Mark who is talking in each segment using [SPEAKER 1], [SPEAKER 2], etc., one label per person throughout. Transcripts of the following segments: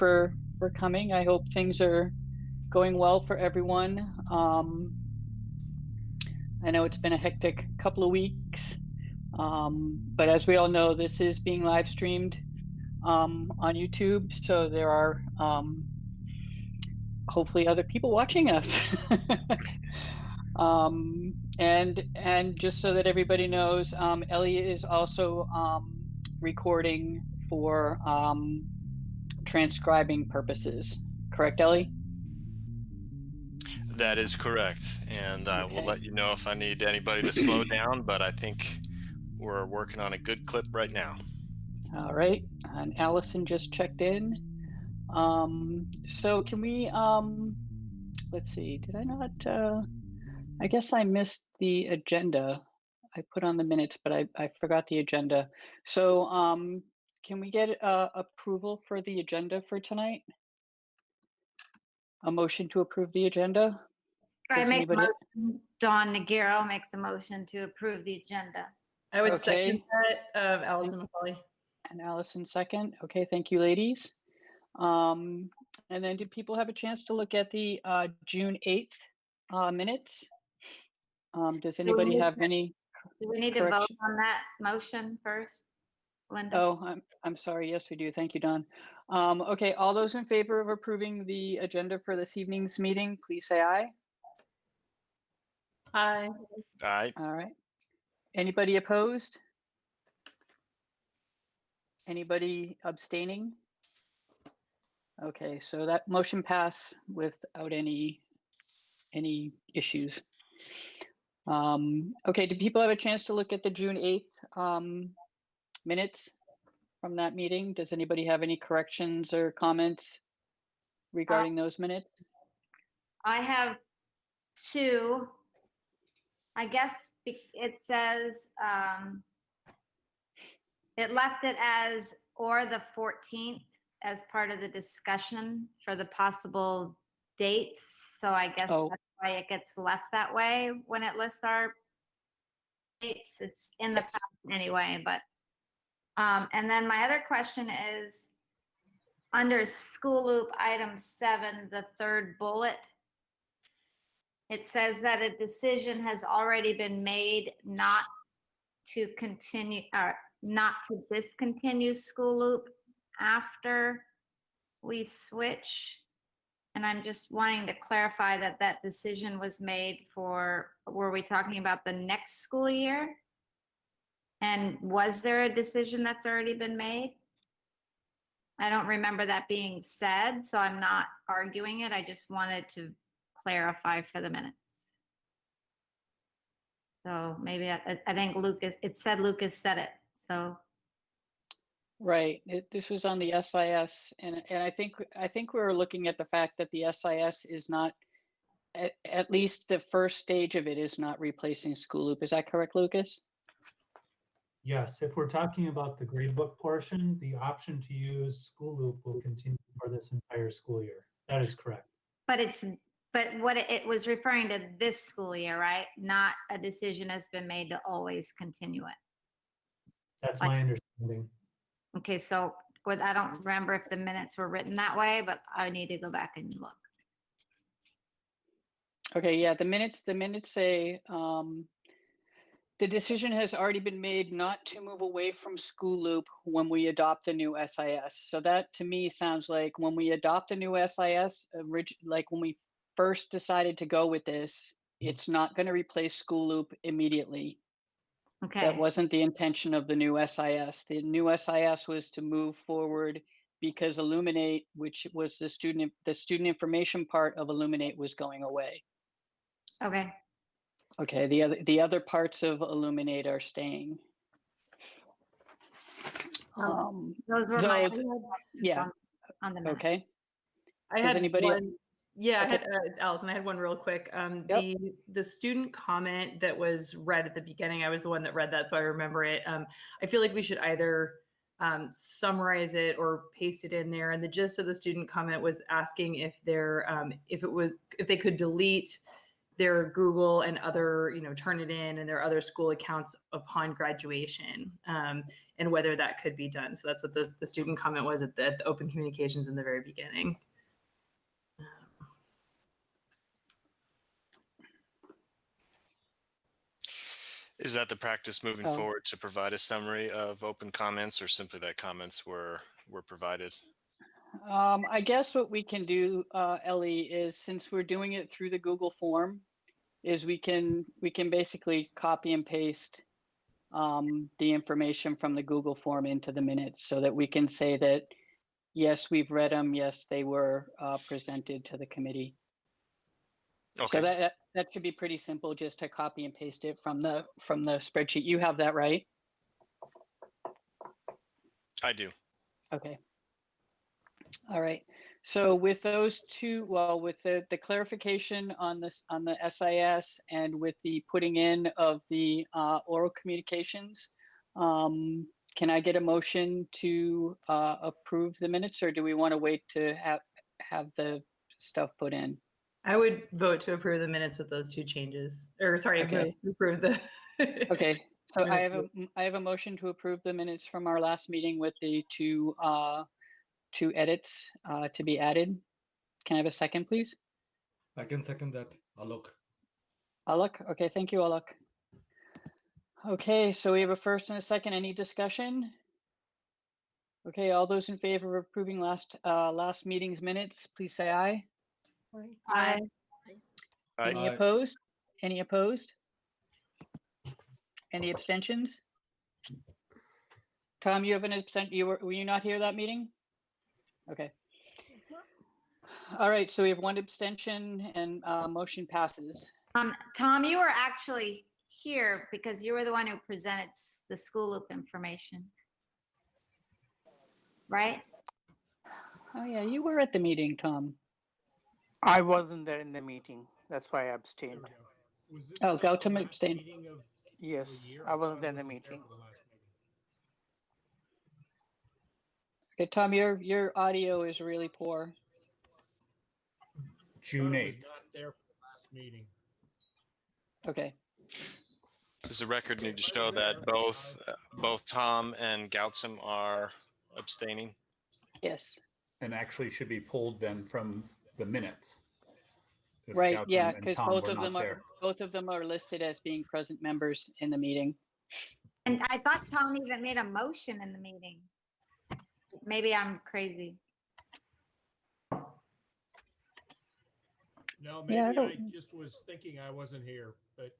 [SPEAKER 1] for coming. I hope things are going well for everyone. I know it's been a hectic couple of weeks, but as we all know, this is being live streamed on YouTube, so there are hopefully other people watching us. And just so that everybody knows, Ellie is also recording for transcribing purposes. Correct, Ellie?
[SPEAKER 2] That is correct. And I will let you know if I need anybody to slow down, but I think we're working on a good clip right now.
[SPEAKER 1] All right. And Allison just checked in. So can we, let's see, did I not, I guess I missed the agenda. I put on the minutes, but I forgot the agenda. So can we get approval for the agenda for tonight? A motion to approve the agenda?
[SPEAKER 3] I make a motion. Dawn Nagiro makes a motion to approve the agenda.
[SPEAKER 4] I would second that, Allison McCauley.
[SPEAKER 1] And Allison second. Okay, thank you, ladies. And then did people have a chance to look at the June 8th minutes? Does anybody have any?
[SPEAKER 3] Do we need to vote on that motion first, Linda?
[SPEAKER 1] Oh, I'm sorry. Yes, we do. Thank you, Don. Okay, all those in favor of approving the agenda for this evening's meeting, please say aye.
[SPEAKER 4] Aye.
[SPEAKER 2] Aye.
[SPEAKER 1] All right. Anybody opposed? Anybody abstaining? Okay, so that motion passed without any issues. Okay, do people have a chance to look at the June 8th minutes from that meeting? Does anybody have any corrections or comments regarding those minutes?
[SPEAKER 3] I have two. I guess it says, it left it as or the 14th as part of the discussion for the possible dates. So I guess that's why it gets left that way when it lists our dates. It's in the past anyway, but, and then my other question is under school loop item 7, the third bullet, it says that a decision has already been made not to continue or not to discontinue school loop after we switch. And I'm just wanting to clarify that that decision was made for, were we talking about the next school year? And was there a decision that's already been made? I don't remember that being said, so I'm not arguing it. I just wanted to clarify for the minutes. So maybe I think Lucas, it said Lucas said it, so.
[SPEAKER 1] Right, this was on the SIS, and I think we were looking at the fact that the SIS is not, at least the first stage of it is not replacing school loop. Is that correct, Lucas?
[SPEAKER 5] Yes, if we're talking about the gradebook portion, the option to use school loop will continue for this entire school year. That is correct.
[SPEAKER 3] But what it was referring to this school year, right? Not a decision has been made to always continue it.
[SPEAKER 5] That's my understanding.
[SPEAKER 3] Okay, so I don't remember if the minutes were written that way, but I need to go back and look.
[SPEAKER 1] Okay, yeah, the minutes say the decision has already been made not to move away from school loop when we adopt the new SIS. So that to me sounds like when we adopt a new SIS, like when we first decided to go with this, it's not going to replace school loop immediately.
[SPEAKER 3] Okay.
[SPEAKER 1] That wasn't the intention of the new SIS. The new SIS was to move forward because Illuminate, which was the student information part of Illuminate, was going away.
[SPEAKER 3] Okay.
[SPEAKER 1] Okay, the other parts of Illuminate are staying.
[SPEAKER 3] Those were my questions on the minute.
[SPEAKER 1] Okay.
[SPEAKER 4] I
[SPEAKER 1] Does
[SPEAKER 4] had
[SPEAKER 1] anybody?
[SPEAKER 4] one, yeah,
[SPEAKER 1] Okay.
[SPEAKER 4] Allison, I had one real quick. The student comment that was read at the beginning, I was the one that read that, so I remember it. I feel like we should either summarize it or paste it in there. And the gist of the student comment was asking if they could delete their Google and other, Turnitin and their other school accounts upon graduation, and whether that could be done. So that's what the student comment was at the open communications in the very beginning.
[SPEAKER 2] Is that the practice moving forward, to provide a summary of open comments, or simply that comments were provided?
[SPEAKER 1] I guess what we can do, Ellie, is since we're doing it through the Google form, is we can basically copy and paste the information from the Google form into the minutes, so that we can say that, yes, we've read them. Yes, they were presented to the committee.
[SPEAKER 2] Okay.
[SPEAKER 1] So that should be pretty simple, just to copy and paste it from the spreadsheet. You have that, right?
[SPEAKER 2] I do.
[SPEAKER 1] Okay. All right. So with those two, well, with the clarification on this, on the SIS, and with the putting in of the oral communications, can I get a motion to approve the minutes, or do we want to wait to have the stuff put in?
[SPEAKER 4] I would vote to approve the minutes with those two changes, or sorry,
[SPEAKER 1] Okay.
[SPEAKER 4] approve the.
[SPEAKER 1] Okay. So I have a motion to approve the minutes from our last meeting with the two edits to be added. Can I have a second, please?
[SPEAKER 6] I can second that. Alok.
[SPEAKER 1] Alok? Okay, thank you, Alok. Okay, so we have a first and a second. Any discussion? Okay, all those in favor of approving last meeting's minutes, please say aye.
[SPEAKER 3] Aye.
[SPEAKER 2] Aye.
[SPEAKER 1] Any
[SPEAKER 6] Aye.
[SPEAKER 1] opposed? Any opposed? Any abstentions? Tom, you have an abstention. Were you not here that meeting? Okay. All right, so we have one abstention, and motion passes.
[SPEAKER 3] Tom, you were actually here because you were the one who presented the school loop information, right?
[SPEAKER 1] Oh yeah, you were at the meeting, Tom.
[SPEAKER 7] I wasn't there in the meeting. That's why I abstained.
[SPEAKER 1] Oh, Gautam abstained.
[SPEAKER 7] Yes, I wasn't there in the meeting.
[SPEAKER 1] Okay, Tom, your audio is really poor.
[SPEAKER 8] June 8th. Not there for the last meeting.
[SPEAKER 1] Okay.
[SPEAKER 2] Does the record need to show that both Tom and Gautam are abstaining?
[SPEAKER 1] Yes.
[SPEAKER 8] And actually should be pulled then from the minutes. If
[SPEAKER 1] Right.
[SPEAKER 8] Gautam
[SPEAKER 1] Yeah,
[SPEAKER 8] and
[SPEAKER 1] because
[SPEAKER 8] Tom
[SPEAKER 1] both
[SPEAKER 8] were
[SPEAKER 1] of
[SPEAKER 8] not
[SPEAKER 1] them
[SPEAKER 8] there.
[SPEAKER 1] are listed as being present members in the meeting.
[SPEAKER 3] And I thought Tom even made a motion in the meeting. Maybe I'm crazy.
[SPEAKER 8] No, maybe I just was thinking I wasn't here, but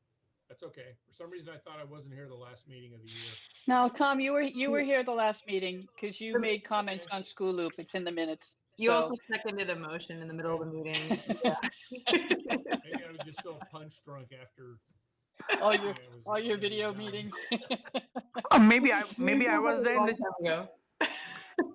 [SPEAKER 8] that's okay. For some reason, I thought I wasn't here the last meeting of the year.
[SPEAKER 1] No, Tom, you were here the last meeting because you made comments on School Loop. It's in the minutes.
[SPEAKER 4] You also seconded a motion in the middle of the meeting. Yeah.
[SPEAKER 8] Maybe I was just so punch drunk after
[SPEAKER 1] all your video meetings.
[SPEAKER 7] Maybe I was there in the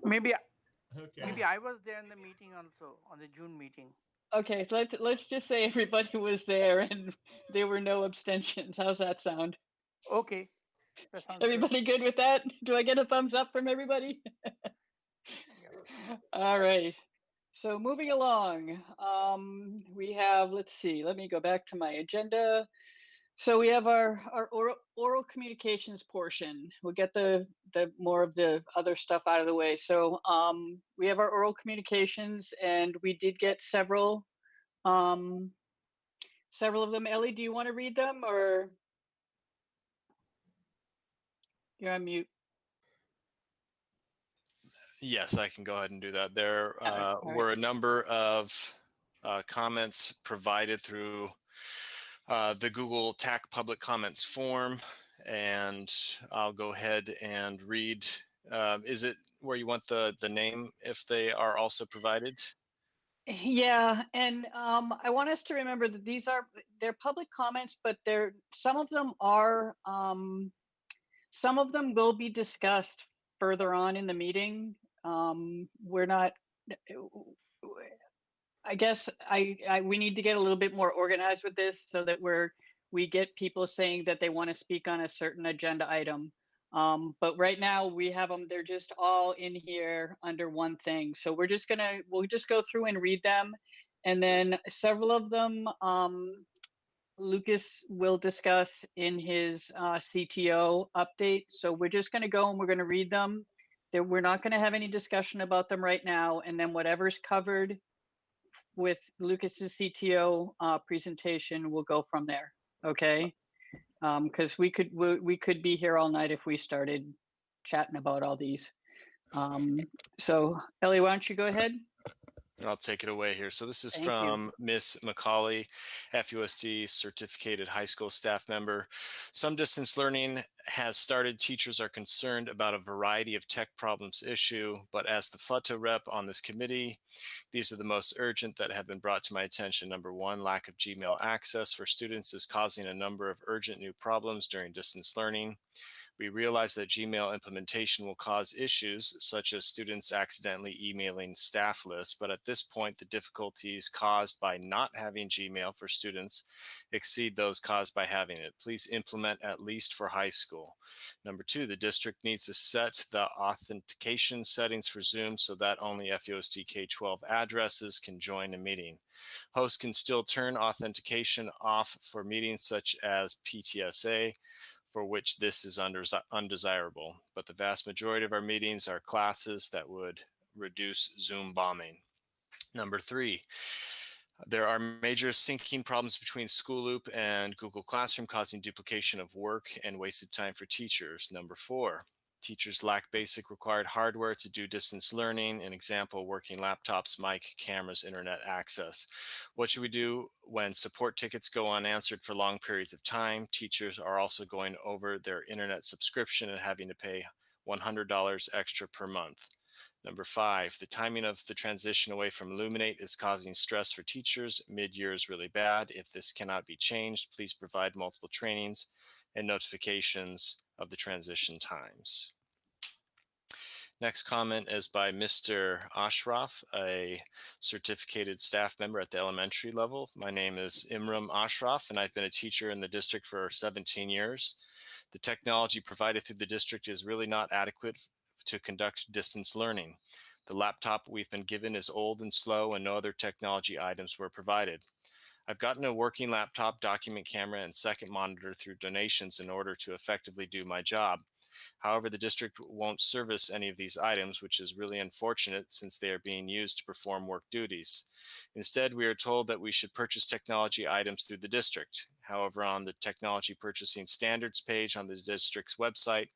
[SPEAKER 7] maybe I was there in the meeting also, on the June meeting.
[SPEAKER 1] Okay, so let's just say everybody was there and there were no abstentions. How's that sound?
[SPEAKER 7] Okay. That sounds
[SPEAKER 1] Everybody good with that? Do I get a thumbs up from everybody? All right. So moving along, we have, let's see, let me go back to my agenda. So we have our oral communications portion. We'll get the more of the other stuff out of the way. So we have our oral communications, and we did get several of them. Ellie, do you want to read them, or you're on mute?
[SPEAKER 2] Yes, I can go ahead and do that. There
[SPEAKER 1] right.
[SPEAKER 2] were a number of comments provided through the Google TAC public comments form, and I'll go ahead and read. Is it where you want the name if they are also provided?
[SPEAKER 1] Yeah, and I want us to remember that they're public comments, but some of them will be discussed further on in the meeting. We're not. I guess we need to get a little bit more organized with this so that we get people saying that they want to speak on a certain agenda item. But right now we have them, they're just all in here under one thing. So we'll just go through and read them. And then several of them, Lucas will discuss in his CTO update. So we're just going to go and we're going to read them. We're not going to have any discussion about them right now. And then whatever's covered with Lucas's CTO presentation, we'll go from there. Okay. Because we could be here all night if we started chatting about all these. So Ellie, why don't you go ahead?
[SPEAKER 2] I'll take it away here. So this is
[SPEAKER 1] Thank you.
[SPEAKER 2] from Miss McCauley, FUSD certificated high school staff member. Some distance learning has started. Teachers are concerned about a variety of tech problems issue, but as the FUTA rep on this committee, these are the most urgent that have been brought to my attention. Number one, lack of Gmail access for students is causing a number of urgent new problems during distance learning. We realize that Gmail implementation will cause issues such as students accidentally emailing staff lists, but at this point, the difficulties caused by not having Gmail for students exceed those caused by having it. Please implement at least for high school. Number two, the district needs to set the authentication settings for Zoom so that only FUSD K-12 addresses can join a meeting. Hosts can still turn authentication off for meetings such as PTSA, for which this is undesirable, but the vast majority of our meetings are classes that would reduce Zoom bombing. Number three, there are major syncing problems between SchoolLoop and Google Classroom, causing duplication of work and wasted time for teachers. Number four, teachers lack basic required hardware to do distance learning. An example, working laptops, mic, cameras, internet access. What should we do when support tickets go unanswered for long periods of time? Teachers are also going over their internet subscription and having to pay $100 extra per month. Number five, the timing of the transition away from Illuminate is causing stress for teachers. Mid-year is really bad. If this cannot be changed, please provide multiple trainings and notifications of the transition times. Next comment is by Mr. Ashraf, a certificated staff member at the elementary level. My name is Imram Ashraf, and I've been a teacher in the district for 17 years. The technology provided through the district is really not adequate to conduct distance learning. The laptop we've been given is old and slow, and no other technology items were provided. I've gotten a working laptop, document camera, and second monitor through donations in order to effectively do my job. However, the district won't service any of these items, which is really unfortunate since they are being used to perform work duties. Instead, we are told that we should purchase technology items through the district. However, on the technology purchasing standards page on the district's website,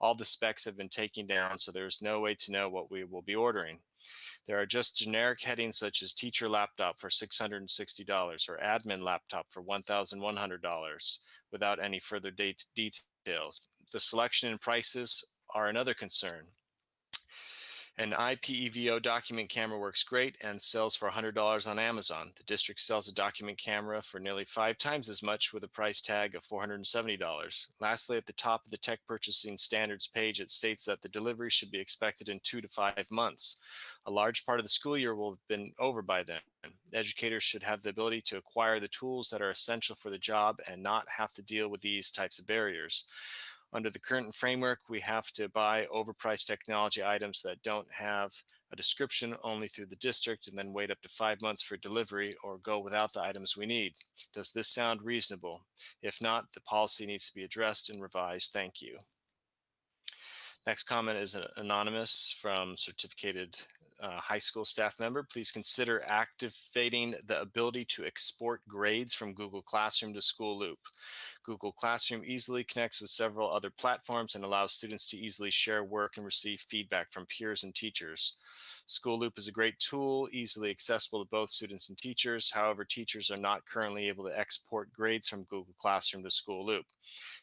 [SPEAKER 2] all the specs have been taken down, so there is no way to know what we will be ordering. There are just generic headings such as teacher laptop for $660 or admin laptop for $1,100 without any further details. The selection and prices are another concern. An IPEVO document camera works great and sells for $100 on Amazon. The district sells a document camera for nearly 5 times as much with a price tag of $470. Lastly, at the top of the tech purchasing standards page, it states that the delivery should be expected in 2 to 5 months. A large part of the school year will have been over by then. Educators should have the ability to acquire the tools that are essential for the job and not have to deal with these types of barriers. Under the current framework, we have to buy overpriced technology items that don't have a description only through the district and then wait up to 5 months for delivery or go without the items we need. Does this sound reasonable? If not, the policy needs to be addressed and revised. Thank you. Next comment is anonymous from certificated high school staff member. Please consider activating the ability to export grades from Google Classroom to SchoolLoop. Google Classroom easily connects with several other platforms and allows students to easily share work and receive feedback from peers and teachers. SchoolLoop is a great tool, easily accessible to both students and teachers. However, teachers are not currently able to export grades from Google Classroom to SchoolLoop.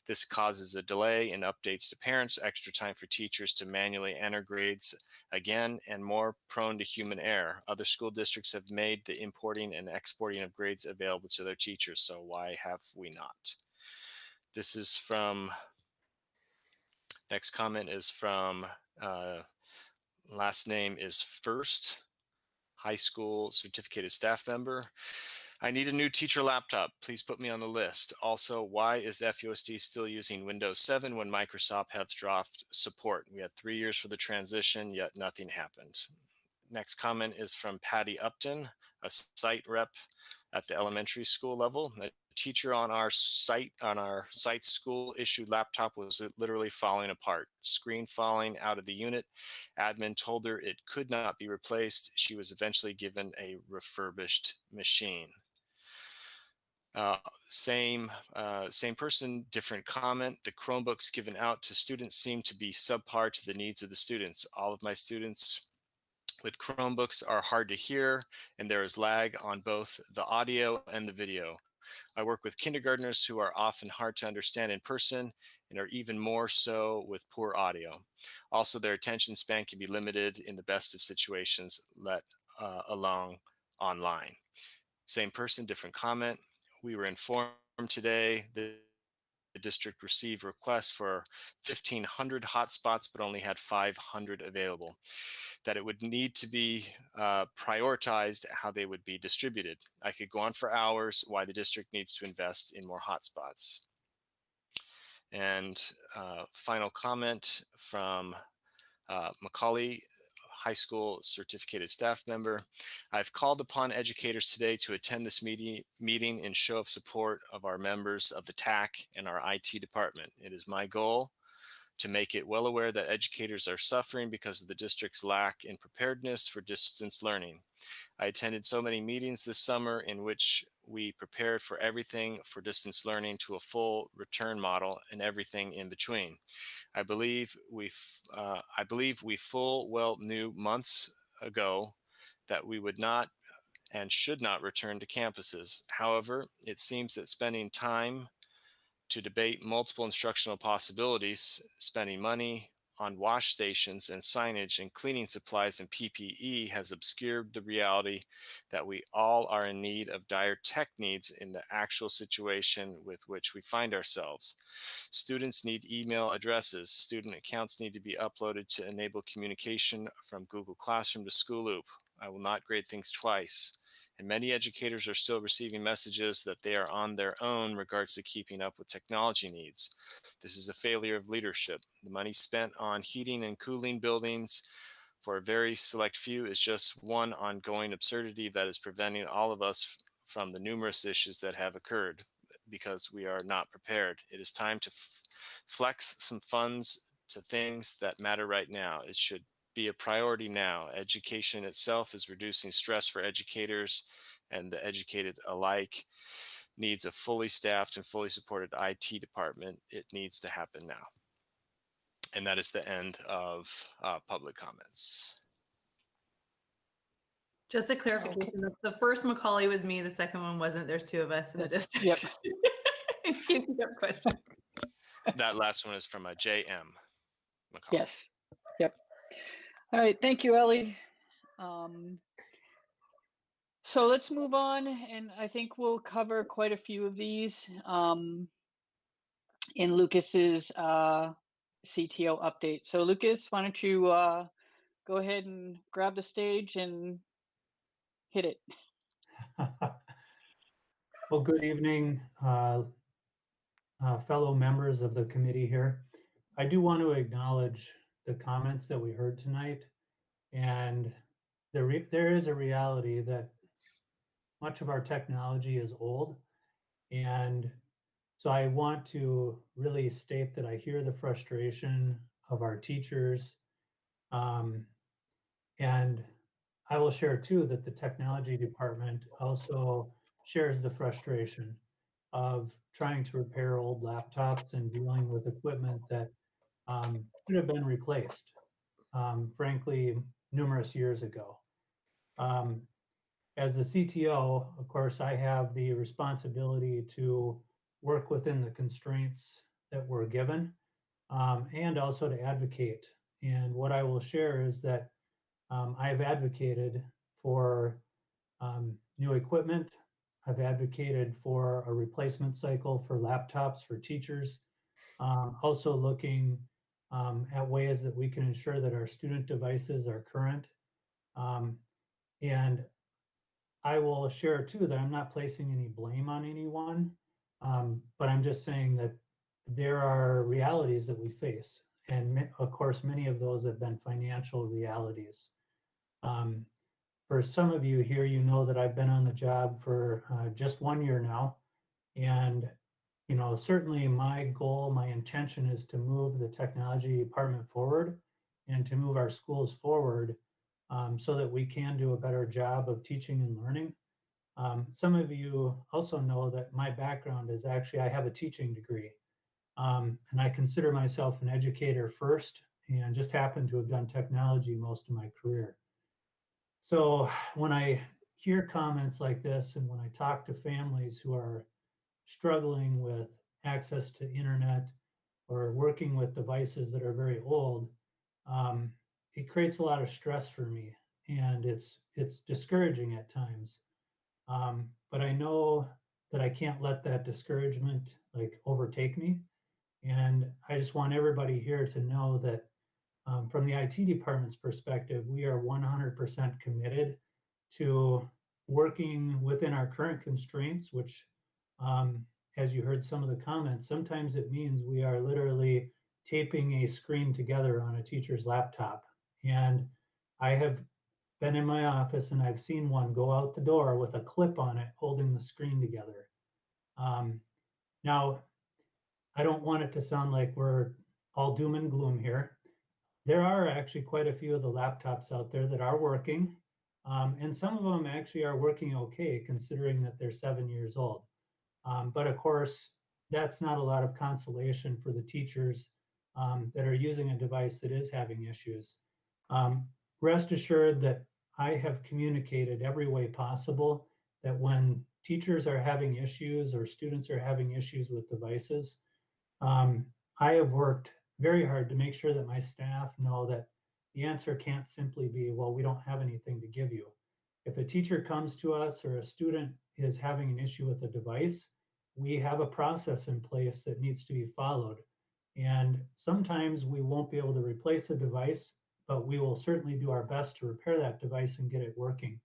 [SPEAKER 2] This causes a delay in updates to parents, extra time for teachers to manually enter grades again, and more prone to human error. Other school districts have made the importing and exporting of grades available to their teachers, so why have we not? This is from, next comment is from, last name is First, high school certificated staff member. I need a new teacher laptop. Please put me on the list. Also, why is FUSD still using Windows 7 when Microsoft has dropped support? We had 3 years for the transition, yet nothing happened. Next comment is from Patty Upton. a site rep at the elementary school level. A teacher on our site school issued laptop was literally falling apart, screen falling out of the unit. Admin told her it could not be replaced. She was eventually given a refurbished machine. Same person, different comment. The Chromebooks given out to students seem to be subpar to the needs of the students. All of my students with Chromebooks are hard to hear, and there is lag on both the audio and the video. I work with kindergartners who are often hard to understand in person and are even more so with poor audio. Also, their attention span can be limited in the best of situations, let alone online. Same person, different comment. We were informed today that the district received requests for 1,500 hotspots, but only had 500 available. That it would need to be prioritized how they would be distributed. I could go on for hours why the district needs to invest in more hotspots. And final comment from Macaulay High School certificated staff member. I've called upon educators today to attend this meeting in show of support of our members of the TAC and our IT department. It is my goal to make it well aware that educators are suffering because of the district's lack in preparedness for distance learning. I attended so many meetings this summer in which we prepared for everything for distance learning to a full return model and everything in between. I believe we full well knew months ago that we would not and should not return to campuses. However, it seems that spending time to debate multiple instructional possibilities, spending money on wash stations and signage and cleaning supplies and PPE has obscured the reality that we all are in need of dire tech needs in the actual situation with which we find ourselves. Students need email addresses. Student accounts need to be uploaded to enable communication from Google Classroom to School Loop. I will not grade things twice. And many educators are still receiving messages that they are on their own in regards to keeping up with technology needs. This is a failure of leadership. The money spent on heating and cooling buildings for a very select few is just one ongoing absurdity that is preventing all of us from the numerous issues that have occurred because we are not prepared. It is time to flex some funds to things that matter right now. It should be a priority now. Education itself is reducing stress for educators, and the educated alike needs a fully staffed and fully supported IT department. It needs to happen now. And that is the end of public comments.
[SPEAKER 4] Just a clarification, the first Macaulay was me, the second one wasn't. There's two of us in the district.
[SPEAKER 1] Yep.
[SPEAKER 4] In case you have questions.
[SPEAKER 2] That last one is from a JM Macaulay.
[SPEAKER 1] Yes. Yep. All right. Thank you, Ellie. So let's move on, and I think we'll cover quite a few of these in Lucas's CTO update. So Lucas, why don't you go ahead and grab the stage and hit it.
[SPEAKER 5] Well, good evening, fellow members of the committee here. I do want to acknowledge the comments that we heard tonight, and there is a reality that much of our technology is old, and so I want to really state that I hear the frustration of our teachers, and I will share too that the technology department also shares the frustration of trying to repair old laptops and dealing with equipment that should have been replaced, frankly, numerous years ago. As the CTO, of course, I have the responsibility to work within the constraints that we're given, and also to advocate. And what I will share is that I've advocated for new equipment. I've advocated for a replacement cycle for laptops for teachers. Also looking at ways that we can ensure that our student devices are current. And I will share too that I'm not placing any blame on anyone, but I'm just saying that there are realities that we face. And of course, many of those have been financial realities. for some of you here, you know that I've been on the job for just 1 year now. And, you know, certainly my goal, my intention is to move the technology department forward and to move our schools forward so that we can do a better job of teaching and learning. Some of you also know that my background is actually, I have a teaching degree. And I consider myself an educator first and just happen to have done technology most of my career. So when I hear comments like this, and when I talk to families who are struggling with access to internet or working with devices that are very old, it creates a lot of stress for me, and it's discouraging at times. But I know that I can't let that discouragement like overtake me, and I just want everybody here to know that from the IT department's perspective, we are 100% committed to working within our current constraints, which, as you heard some of the comments, sometimes it means we are literally taping a screen together on a teacher's laptop. And I have been in my office and I've seen one go out the door with a clip on it holding the screen together. Now, I don't want it to sound like we're all doom and gloom here. There are actually quite a few of the laptops out there that are working, and some of them actually are working okay, considering that they're 7 years old. But of course, that's not a lot of consolation for the teachers that are using a device that is having issues. Rest assured that I have communicated every way possible that when teachers are having issues or students are having issues with devices, I have worked very hard to make sure that my staff know that the answer can't simply be, well, we don't have anything to give you. If a teacher comes to us or a student is having an issue with a device, we have a process in place that needs to be followed. And sometimes we won't be able to replace a device, but we will certainly do our best to repair that device and get it working.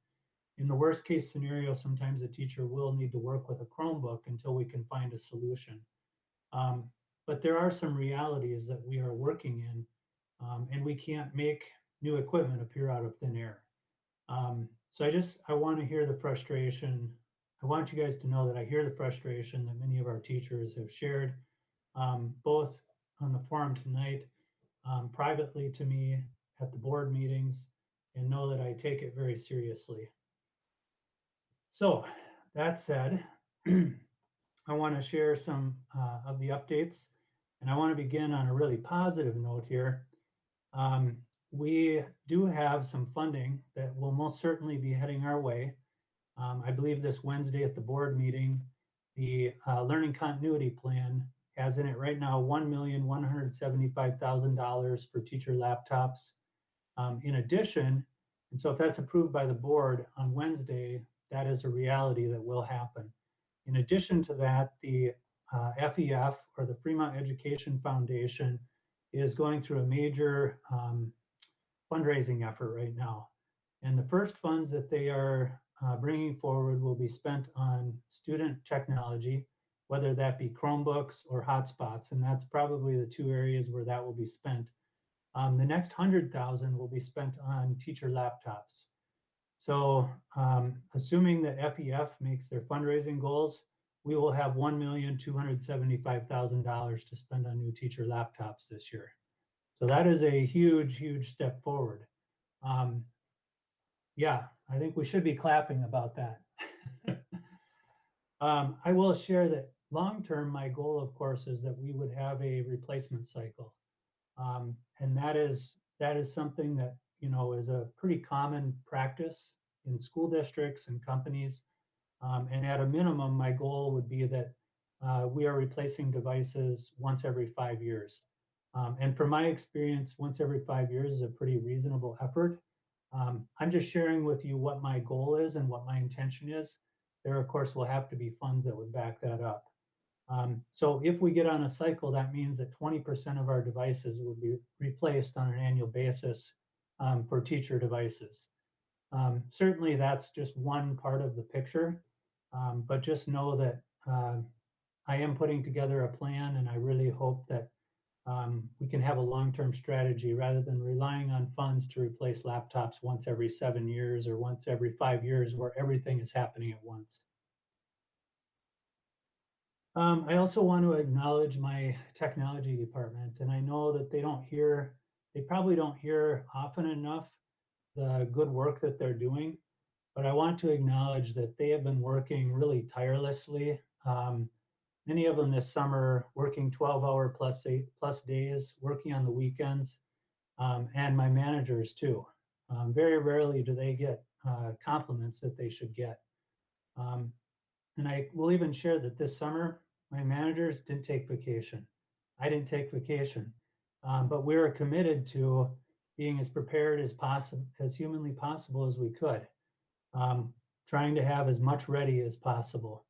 [SPEAKER 5] In the worst case scenario, sometimes a teacher will need to work with a Chromebook until we can find a solution. But there are some realities that we are working in, and we can't make new equipment appear out of thin air. So I want to hear the frustration. I want you guys to know that I hear the frustration that many of our teachers have shared, both on the forum tonight, privately to me at the board meetings, and know that I take it very seriously. So that said, I want to share some of the updates. And I want to begin on a really positive note here. We do have some funding that will most certainly be heading our way. I believe this Wednesday at the board meeting, the Learning Continuity Plan has in it right now $1,175,000 for teacher laptops. In addition, and so if that's approved by the board on Wednesday, that is a reality that will happen. In addition to that, the FEF, or the Fremont Education Foundation, is going through a major fundraising effort right now. And the first funds that they are bringing forward will be spent on student technology, whether that be Chromebooks or hotspots, and that's probably the two areas where that will be spent. The next 100,000 will be spent on teacher laptops. So assuming that FEF makes their fundraising goals, we will have $1,275,000 to spend on new teacher laptops this year. So that is a huge, huge step forward. Yeah, I think we should be clapping about that. I will share that long-term, my goal, of course, is that we would have a replacement cycle. And that is something that, you know, is a pretty common practice in school districts and companies. And at a minimum, my goal would be that we are replacing devices once every 5 years. And from my experience, once every 5 years is a pretty reasonable effort. I'm just sharing with you what my goal is and what my intention is. There, of course, will have to be funds that would back that up. So if we get on a cycle, that means that 20% of our devices will be replaced on an annual basis for teacher devices. Certainly, that's just one part of the picture, but just know that I am putting together a plan, and I really hope that we can have a long-term strategy rather than relying on funds to replace laptops once every 7 years or once every 5 years where everything is happening at once. I also want to acknowledge my technology department, and I know that they probably don't hear often enough the good work that they're doing, but I want to acknowledge that they have been working really tirelessly. Many of them this summer working 12-hour plus days, working on the weekends, and my managers too. Very rarely do they get compliments that they should get. And I will even share that this summer, my managers didn't take vacation. I didn't take vacation, but we were committed to being as prepared as possible, as humanly possible as we could, trying to have as much ready as possible.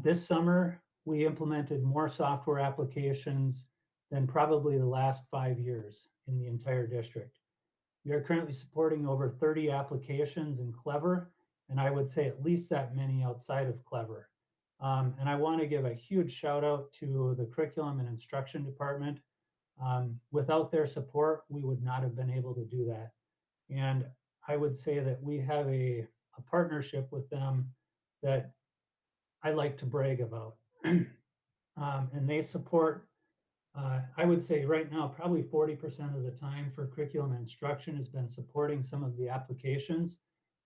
[SPEAKER 5] This summer, we implemented more software applications than probably the last 5 years in the entire district. We are currently supporting over 30 applications in Clever, and I would say at least that many outside of Clever. And I want to give a huge shout out to the curriculum and instruction department. Without their support, we would not have been able to do that. And I would say that we have a partnership with them that I like to brag about. And they support, I would say right now, probably 40% of the time for curriculum and instruction has been supporting some of the applications.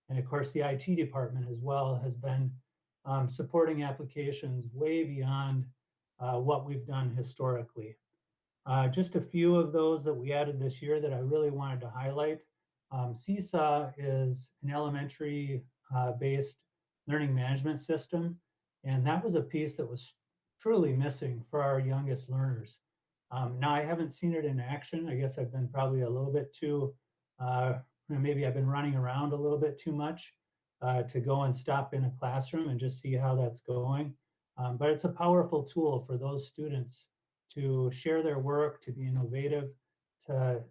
[SPEAKER 5] And of course, the IT department as well has been supporting applications way beyond what we've done historically. Just a few of those that we added this year that I really wanted to highlight. Seesaw is an elementary based learning management system. And that was a piece that was truly missing for our youngest learners. Now I haven't seen it in action. I guess I've been probably a little bit too, maybe I've been running around a little bit too much to go and stop in a classroom and just see how that's going. But it's a powerful tool for those students to share their work, to be innovative, to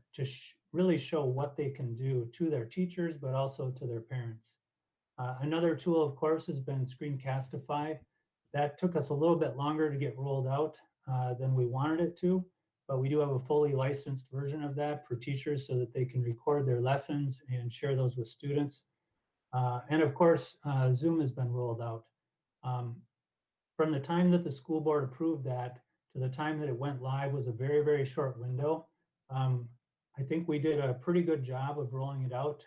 [SPEAKER 5] really show what they can do to their teachers, but also to their parents. Another tool, of course, has been Screencastify. That took us a little bit longer to get rolled out than we wanted it to, but we do have a fully licensed version of that for teachers so that they can record their lessons and share those with students. And of course, Zoom has been rolled out. From the time that the school board approved that to the time that it went live was a very, very short window. I think we did a pretty good job of rolling it out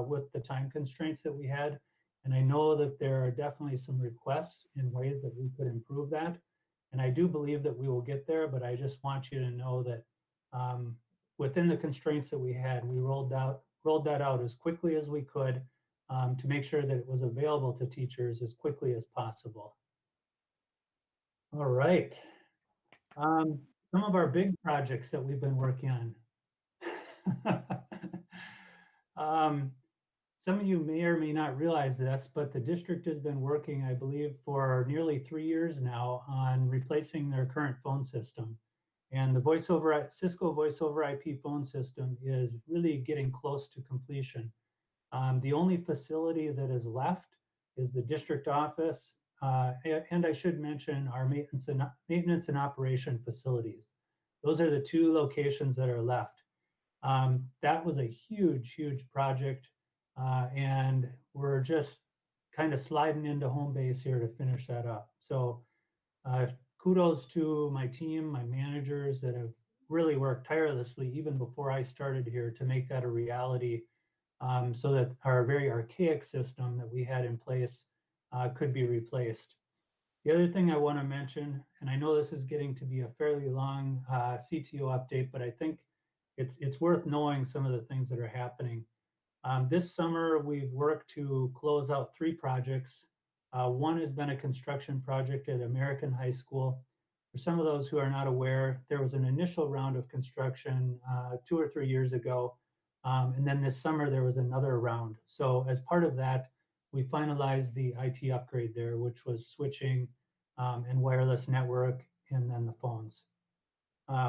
[SPEAKER 5] with the time constraints that we had. And I know that there are definitely some requests in ways that we could improve that. And I do believe that we will get there, but I just want you to know that within the constraints that we had, we rolled that out as quickly as we could to make sure that it was available to teachers as quickly as possible. All right. Some of our big projects that we've been working on. Some of you may or may not realize this, but the district has been working, I believe, for nearly 3 years now on replacing their current phone system. And the Cisco Voice over IP phone system is really getting close to completion. The only facility that is left is the district office. And I should mention our maintenance and operation facilities. Those are the 2 locations that are left. That was a huge, huge project. And we're just kind of sliding into home base here to finish that up. So kudos to my team, my managers that have really worked tirelessly even before I started here to make that a reality so that our very archaic system that we had in place could be replaced. The other thing I want to mention, and I know this is getting to be a fairly long CTO update, but I think it's worth knowing some of the things that are happening. This summer, we've worked to close out 3 projects. One has been a construction project at American High School. For some of those who are not aware, there was an initial round of construction 2 or 3 years ago. And then this summer, there was another round. So as part of that, we finalized the IT upgrade there, which was switching and wireless network, and then the phones.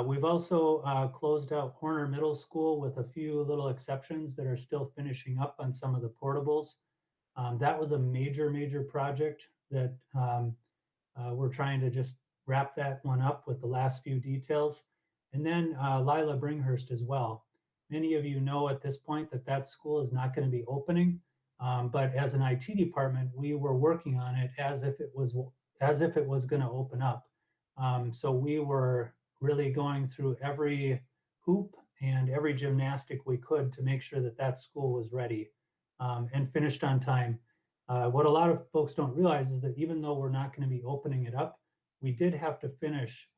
[SPEAKER 5] We've also closed out Horner Middle School with a few little exceptions that are still finishing up on some of the portables. That was a major, major project that we're trying to just wrap that one up with the last few details. And then Lila Bringhurst as well. Many of you know at this point that that school is not going to be opening, but as an IT department, we were working on it as if it was going to open up. So we were really going through every hoop and every gymnastic we could to make sure that that school was ready and finished on time. What a lot of folks don't realize is that even though we're not going to be opening it up, we did have to finish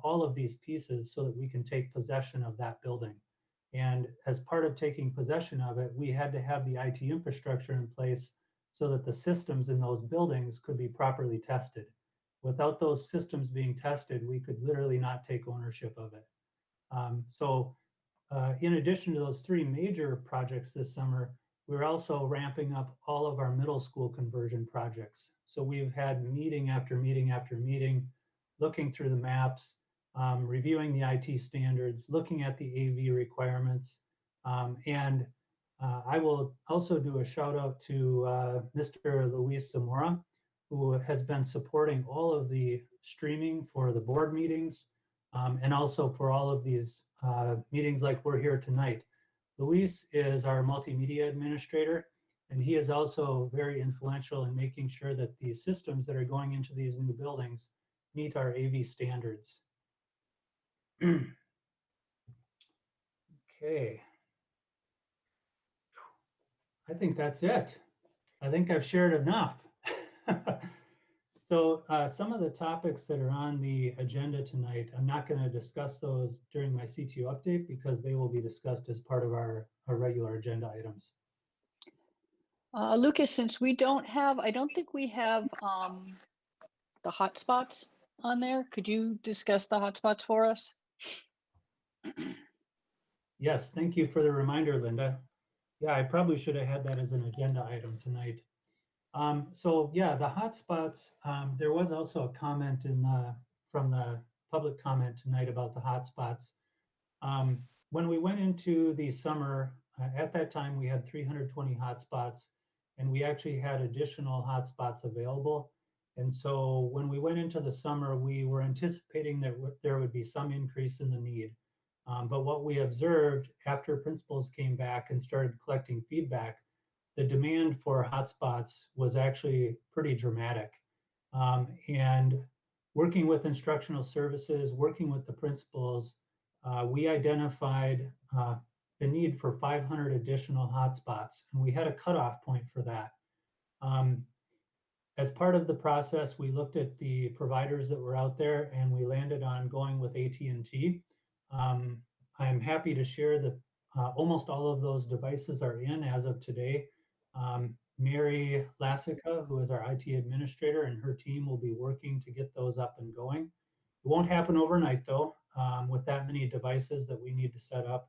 [SPEAKER 5] all of these pieces so that we can take possession of that building. And as part of taking possession of it, we had to have the IT infrastructure in place so that the systems in those buildings could be properly tested. Without those systems being tested, we could literally not take ownership of it. In addition to those 3 major projects this summer, we're also ramping up all of our middle school conversion projects. So we've had meeting after meeting after meeting, looking through the maps, reviewing the IT standards, looking at the AV requirements. I will also do a shout out to Mr. Luis Zamora, who has been supporting all of the streaming for the board meetings and also for all of these meetings like we're here tonight. Luis is our multimedia administrator, and he is also very influential in making sure that the systems that are going into these new buildings meet our AV standards. Okay. I think that's it. I think I've shared enough. So some of the topics that are on the agenda tonight, I'm not going to discuss those during my CTO update because they will be discussed as part of our regular agenda items.
[SPEAKER 1] Lucas, since we don't have, I don't think we have the hotspots on there. Could you discuss the hotspots for us?
[SPEAKER 5] Yes, thank you for the reminder, Linda. Yeah, I probably should have had that as an agenda item tonight. So yeah, the hotspots, there was also a comment from the public comment tonight about the hotspots. When we went into the summer, at that time we had 320 hotspots, and we actually had additional hotspots available. And so when we went into the summer, we were anticipating that there would be some increase in the need. But what we observed after principals came back and started collecting feedback, the demand for hotspots was actually pretty dramatic. And working with instructional services, working with the principals, we identified the need for 500 additional hotspots, and we had a cutoff point for that. As part of the process, we looked at the providers that were out there, and we landed on going with AT&T. I'm happy to share that almost all of those devices are in as of today. Mary Lassica, who is our IT administrator, and her team will be working to get those up and going. It won't happen overnight though, with that many devices that we need to set up.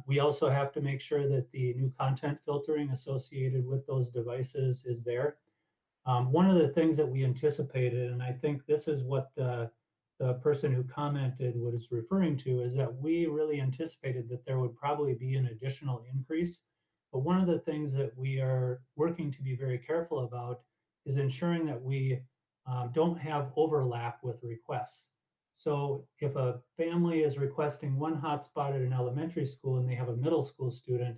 [SPEAKER 5] We also have to make sure that the new content filtering associated with those devices is there. One of the things that we anticipated, and I think this is what the person who commented was referring to, is that we really anticipated that there would probably be an additional increase. But one of the things that we are working to be very careful about is ensuring that we don't have overlap with requests. So if a family is requesting one hotspot at an elementary school and they have a middle school student,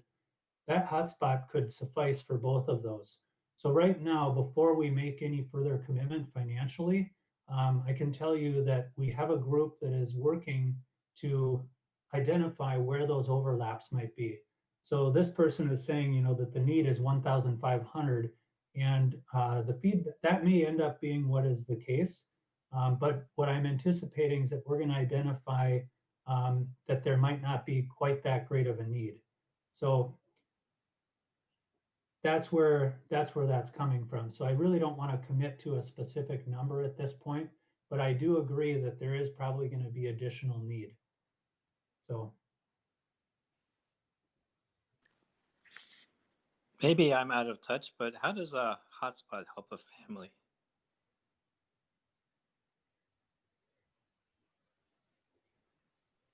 [SPEAKER 5] that hotspot could suffice for both of those. So right now, before we make any further commitment financially, I can tell you that we have a group that is working to identify where those overlaps might be. So this person is saying, you know, that the need is 1,500, and the feedback that may end up being what is the case. But what I'm anticipating is that we're going to identify that there might not be quite that great of a need. So that's where that's coming from. So I really don't want to commit to a specific number at this point, but I do agree that there is probably going to be additional need. So
[SPEAKER 9] maybe I'm out of touch, but how does a hotspot help a family?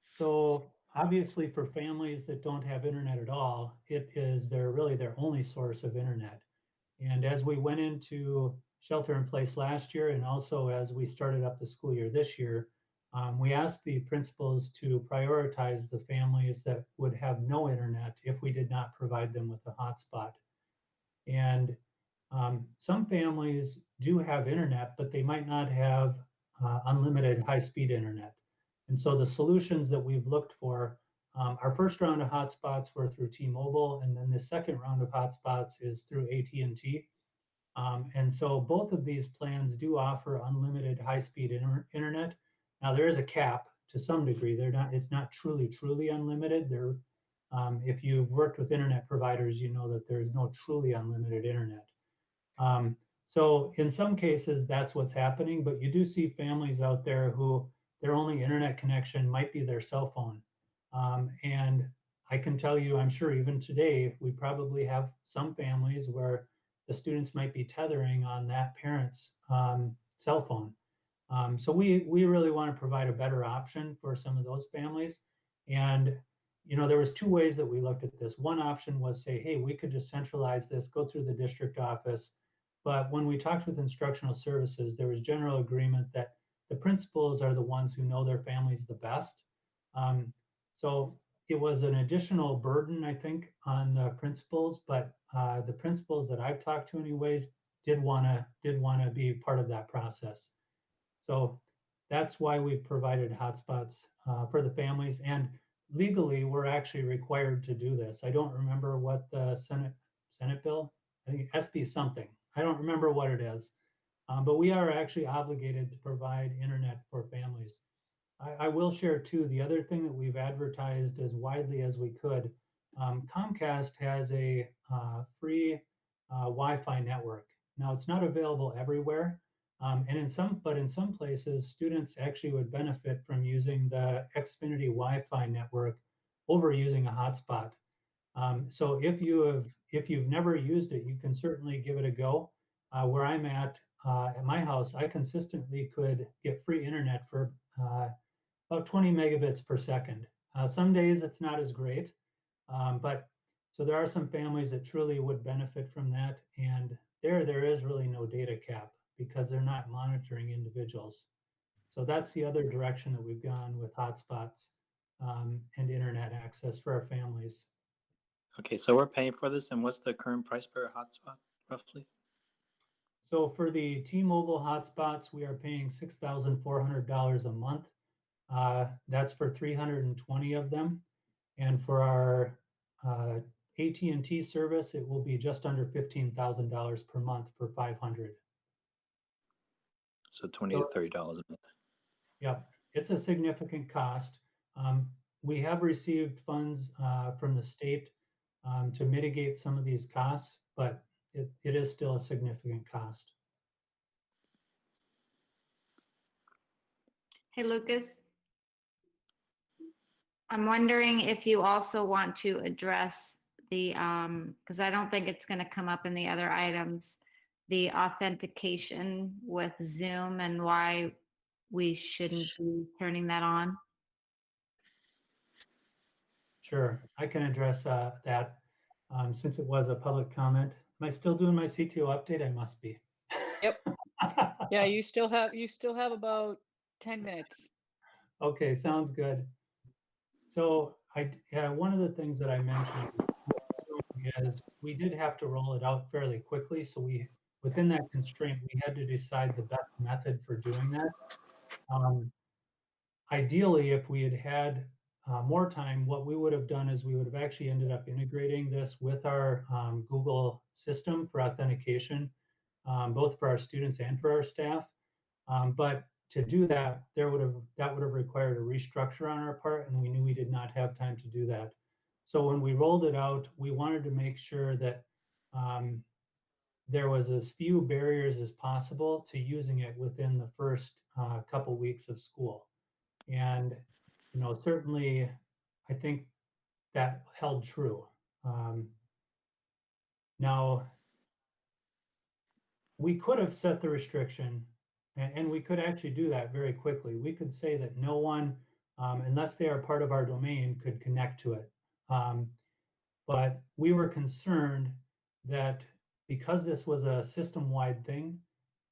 [SPEAKER 5] So obviously for families that don't have internet at all, it is really their only source of internet. And as we went into shelter in place last year, and also as we started up the school year this year, we asked the principals to prioritize the families that would have no internet if we did not provide them with a hotspot. And some families do have internet, but they might not have unlimited high-speed internet. And so the solutions that we've looked for, our first round of hotspots were through T-Mobile, and then the second round of hotspots is through AT&T. And so both of these plans do offer unlimited high-speed internet. Now there is a cap to some degree. It's not truly unlimited. If you've worked with internet providers, you know that there is no truly unlimited internet. So in some cases, that's what's happening, but you do see families out there who their only internet connection might be their cell phone. And I can tell you, I'm sure even today, we probably have some families where the students might be tethering on that parent's cell phone. So we really want to provide a better option for some of those families. And there was two ways that we looked at this. One option was say, hey, we could just centralize this, go through the district office. But when we talked with instructional services, there was general agreement that the principals are the ones who know their families the best. So it was an additional burden, I think, on the principals, but the principals that I've talked to anyways did want to be part of that process. So that's why we've provided hotspots for the families. And legally, we're actually required to do this. I don't remember what the Senate bill, I think SB something. I don't remember what it is, but we are actually obligated to provide internet for families. I will share too, the other thing that we've advertised as widely as we could, Comcast has a free Wi-Fi network. Now it's not available everywhere, and in some places, students actually would benefit from using the Xfinity Wi-Fi network over using a hotspot. So if you've never used it, you can certainly give it a go. Where I'm at my house, I consistently could get free internet for about 20 megabits per second. Some days it's not as great, but so there are some families that truly would benefit from that. And there is really no data cap because they're not monitoring individuals. So that's the other direction that we've gone with hotspots and internet access for our families.
[SPEAKER 9] Okay, so we're paying for this, and what's the current price per hotspot, roughly?
[SPEAKER 5] So for the T-Mobile hotspots, we are paying $6,400 a month. That's for 320 of them. And for our AT&T service, it will be just under $15,000 per month for 500.
[SPEAKER 9] So $20 to $30 a month.
[SPEAKER 5] Yeah, it's a significant cost. We have received funds from the state to mitigate some of these costs, but it is still a significant cost.
[SPEAKER 3] Hey, Lucas. I'm wondering if you also want to address the, because I don't think it's going to come up in the other items, the authentication with Zoom and why we shouldn't be turning that on.
[SPEAKER 5] Sure, I can address that since it was a public comment. Am I still doing my CTO update? I must be.
[SPEAKER 1] Yep. Yeah, you still have about 10 minutes.
[SPEAKER 5] Okay, sounds good. So one of the things that I mentioned is we did have to roll it out fairly quickly. So within that constraint, we had to decide the best method for doing that. Ideally, if we had more time, what we would have done is we would have actually ended up integrating this with our Google system for authentication, both for our students and for our staff. But to do that, that would have required a restructure on our part, and we knew we did not have time to do that. So when we rolled it out, we wanted to make sure that there was as few barriers as possible to using it within the first couple weeks of school. And certainly, I think that held true. Now, we could have set the restriction, and we could actually do that very quickly. We could say that no one, unless they are part of our domain, could connect to it. But we were concerned that because this was a system-wide thing,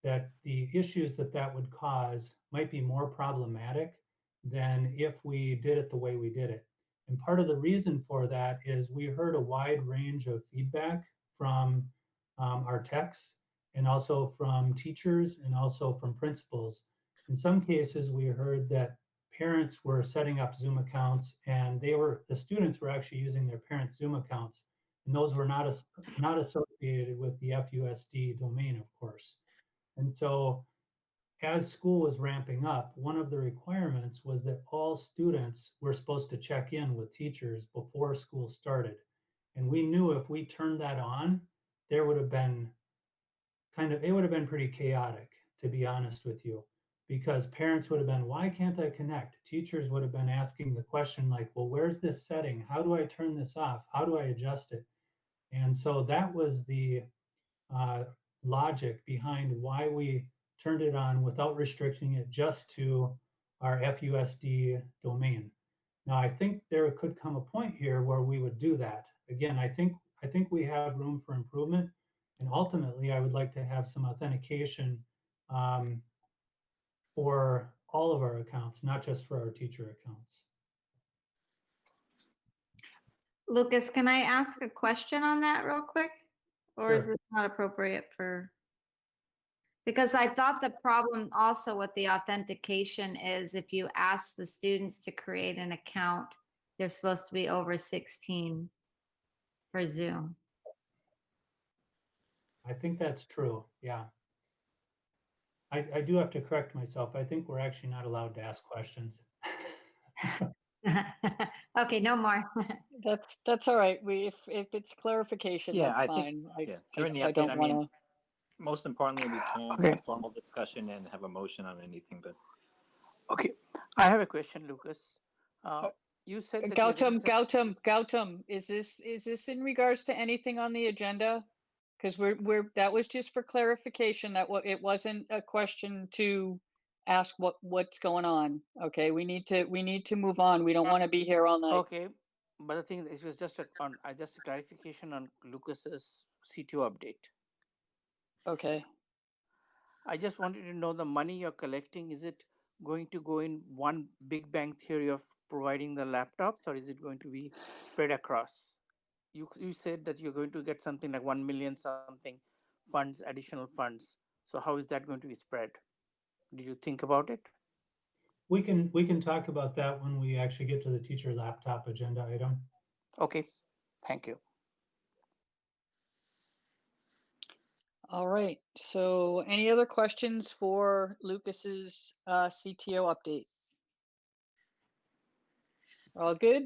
[SPEAKER 5] that the issues that would cause might be more problematic than if we did it the way we did it. And part of the reason for that is we heard a wide range of feedback from our techs and also from teachers and also from principals. In some cases, we heard that parents were setting up Zoom accounts and the students were actually using their parents' Zoom accounts, and those were not associated with the FUSD domain, of course. And so as school was ramping up, one of the requirements was that all students were supposed to check in with teachers before school started. And we knew if we turned that on, there would have been it would have been pretty chaotic, to be honest with you, because parents would have been, why can't I connect? Teachers would have been asking the question like, well, where's this setting? How do I turn this off? How do I adjust it? And so that was the logic behind why we turned it on without restricting it just to our FUSD domain. Now, I think there could come a point here where we would do that. Again, I think we have room for improvement, and ultimately, I would like to have some authentication for all of our accounts, not just for our teacher accounts.
[SPEAKER 3] Lucas, can I ask a question on that real quick? Or is
[SPEAKER 5] Sure.
[SPEAKER 3] this not appropriate for? Because I thought the problem also with the authentication is if you ask the students to create an account, they're supposed to be over 16 for Zoom.
[SPEAKER 5] I think that's true, yeah. I do have to correct myself. I think we're actually not allowed to ask questions.
[SPEAKER 3] Okay, no more.
[SPEAKER 1] That's all right. If it's clarification,
[SPEAKER 9] Yeah,
[SPEAKER 1] that's
[SPEAKER 9] I think,
[SPEAKER 1] fine.
[SPEAKER 9] yeah, during the
[SPEAKER 1] I
[SPEAKER 9] update,
[SPEAKER 1] don't
[SPEAKER 9] I
[SPEAKER 1] want
[SPEAKER 9] mean,
[SPEAKER 1] to.
[SPEAKER 9] most importantly, we can't
[SPEAKER 7] Okay.
[SPEAKER 9] have formal discussion and have a motion on anything, but
[SPEAKER 7] Okay, I have a question, Lucas. You said that you're getting
[SPEAKER 1] Gautam, is this in regards to anything on the agenda? Because that was just for clarification. It wasn't a question to ask what's going on. Okay, we need to move on. We don't want to be here all night.
[SPEAKER 7] okay, but the thing it was just just a clarification on Lucas's CTO update.
[SPEAKER 1] Okay.
[SPEAKER 7] I just wanted to know the money you're collecting. Is it going to go in one big bang theory of providing the laptops, or is it going to be spread across? You said that you're going to get something like 1 million something funds, additional funds. So how is that going to be spread? Did you think about it?
[SPEAKER 5] We can talk about that when we actually get to the teacher laptop agenda item.
[SPEAKER 7] Okay, thank you.
[SPEAKER 1] All right. So any other questions for Lucas's CTO update? All good?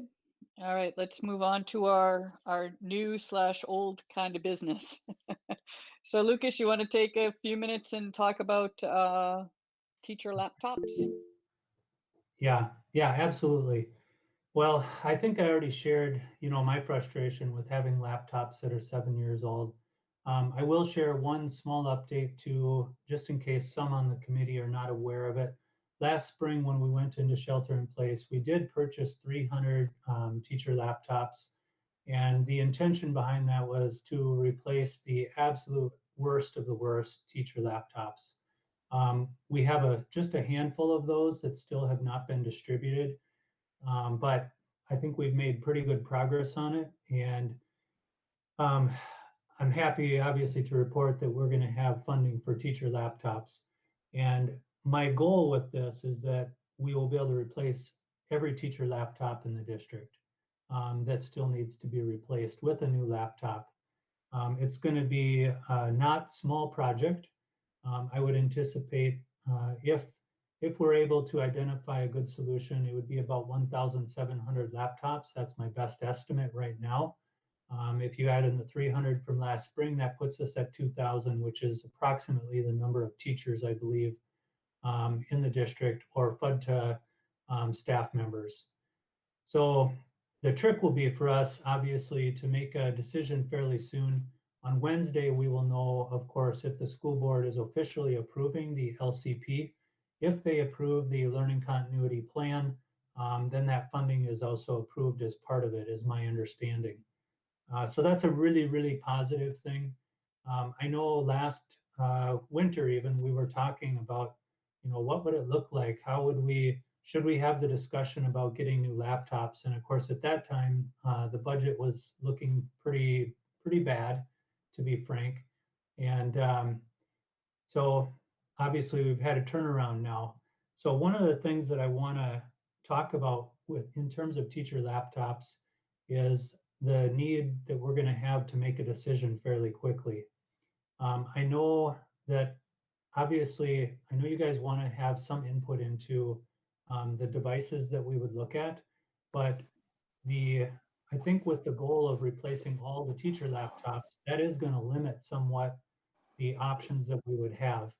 [SPEAKER 1] All right, let's move on to our new/old kind of business. So Lucas, you want to take a few minutes and talk about teacher laptops?
[SPEAKER 5] Yeah, absolutely. Well, I think I already shared, my frustration with having laptops that are 7 years old. I will share one small update too, just in case some on the committee are not aware of it. Last spring, when we went into shelter in place, we did purchase 300 teacher laptops. And the intention behind that was to replace the absolute worst of the worst teacher laptops. We have just a handful of those that still have not been distributed. But I think we've made pretty good progress on it. And I'm happy, obviously, to report that we're going to have funding for teacher laptops. And my goal with this is that we will be able to replace every teacher laptop in the district that still needs to be replaced with a new laptop. It's going to be a not small project. I would anticipate if we're able to identify a good solution, it would be about 1,700 laptops. That's my best estimate right now. If you add in the 300 from last spring, that puts us at 2,000, which is approximately the number of teachers, I believe, in the district or FUDTA staff members. So the trick will be for us, obviously, to make a decision fairly soon. On Wednesday, we will know, of course, if the school board is officially approving the LCP. If they approve the learning continuity plan, then that funding is also approved as part of it, is my understanding. So that's a really, really positive thing. I know last winter even we were talking about, what would it look like? How would we should we have the discussion about getting new laptops? And of course, at that time, the budget was looking pretty bad, to be frank. And so obviously we've had a turnaround now. So one of the things that I want to talk about in terms of teacher laptops is the need that we're going to have to make a decision fairly quickly. I know that obviously, I know you guys want to have some input into the devices that we would look at, but I think with the goal of replacing all the teacher laptops, that is going to limit somewhat the options that we would have.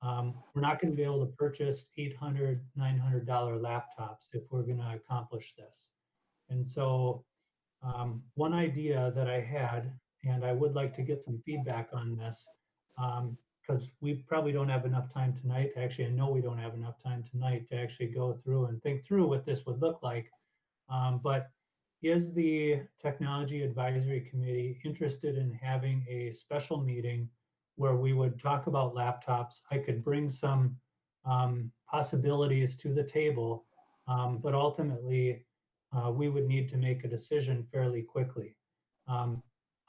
[SPEAKER 5] We're not going to be able to purchase $800, $900 laptops if we're going to accomplish this. And so one idea that I had, and I would like to get some feedback on this, because we probably don't have enough time tonight. Actually, I know we don't have enough time tonight to actually go through and think through what this would look like. But is the Technology Advisory Committee interested in having a special meeting where we would talk about laptops? I could bring some possibilities to the table, but ultimately we would need to make a decision fairly quickly.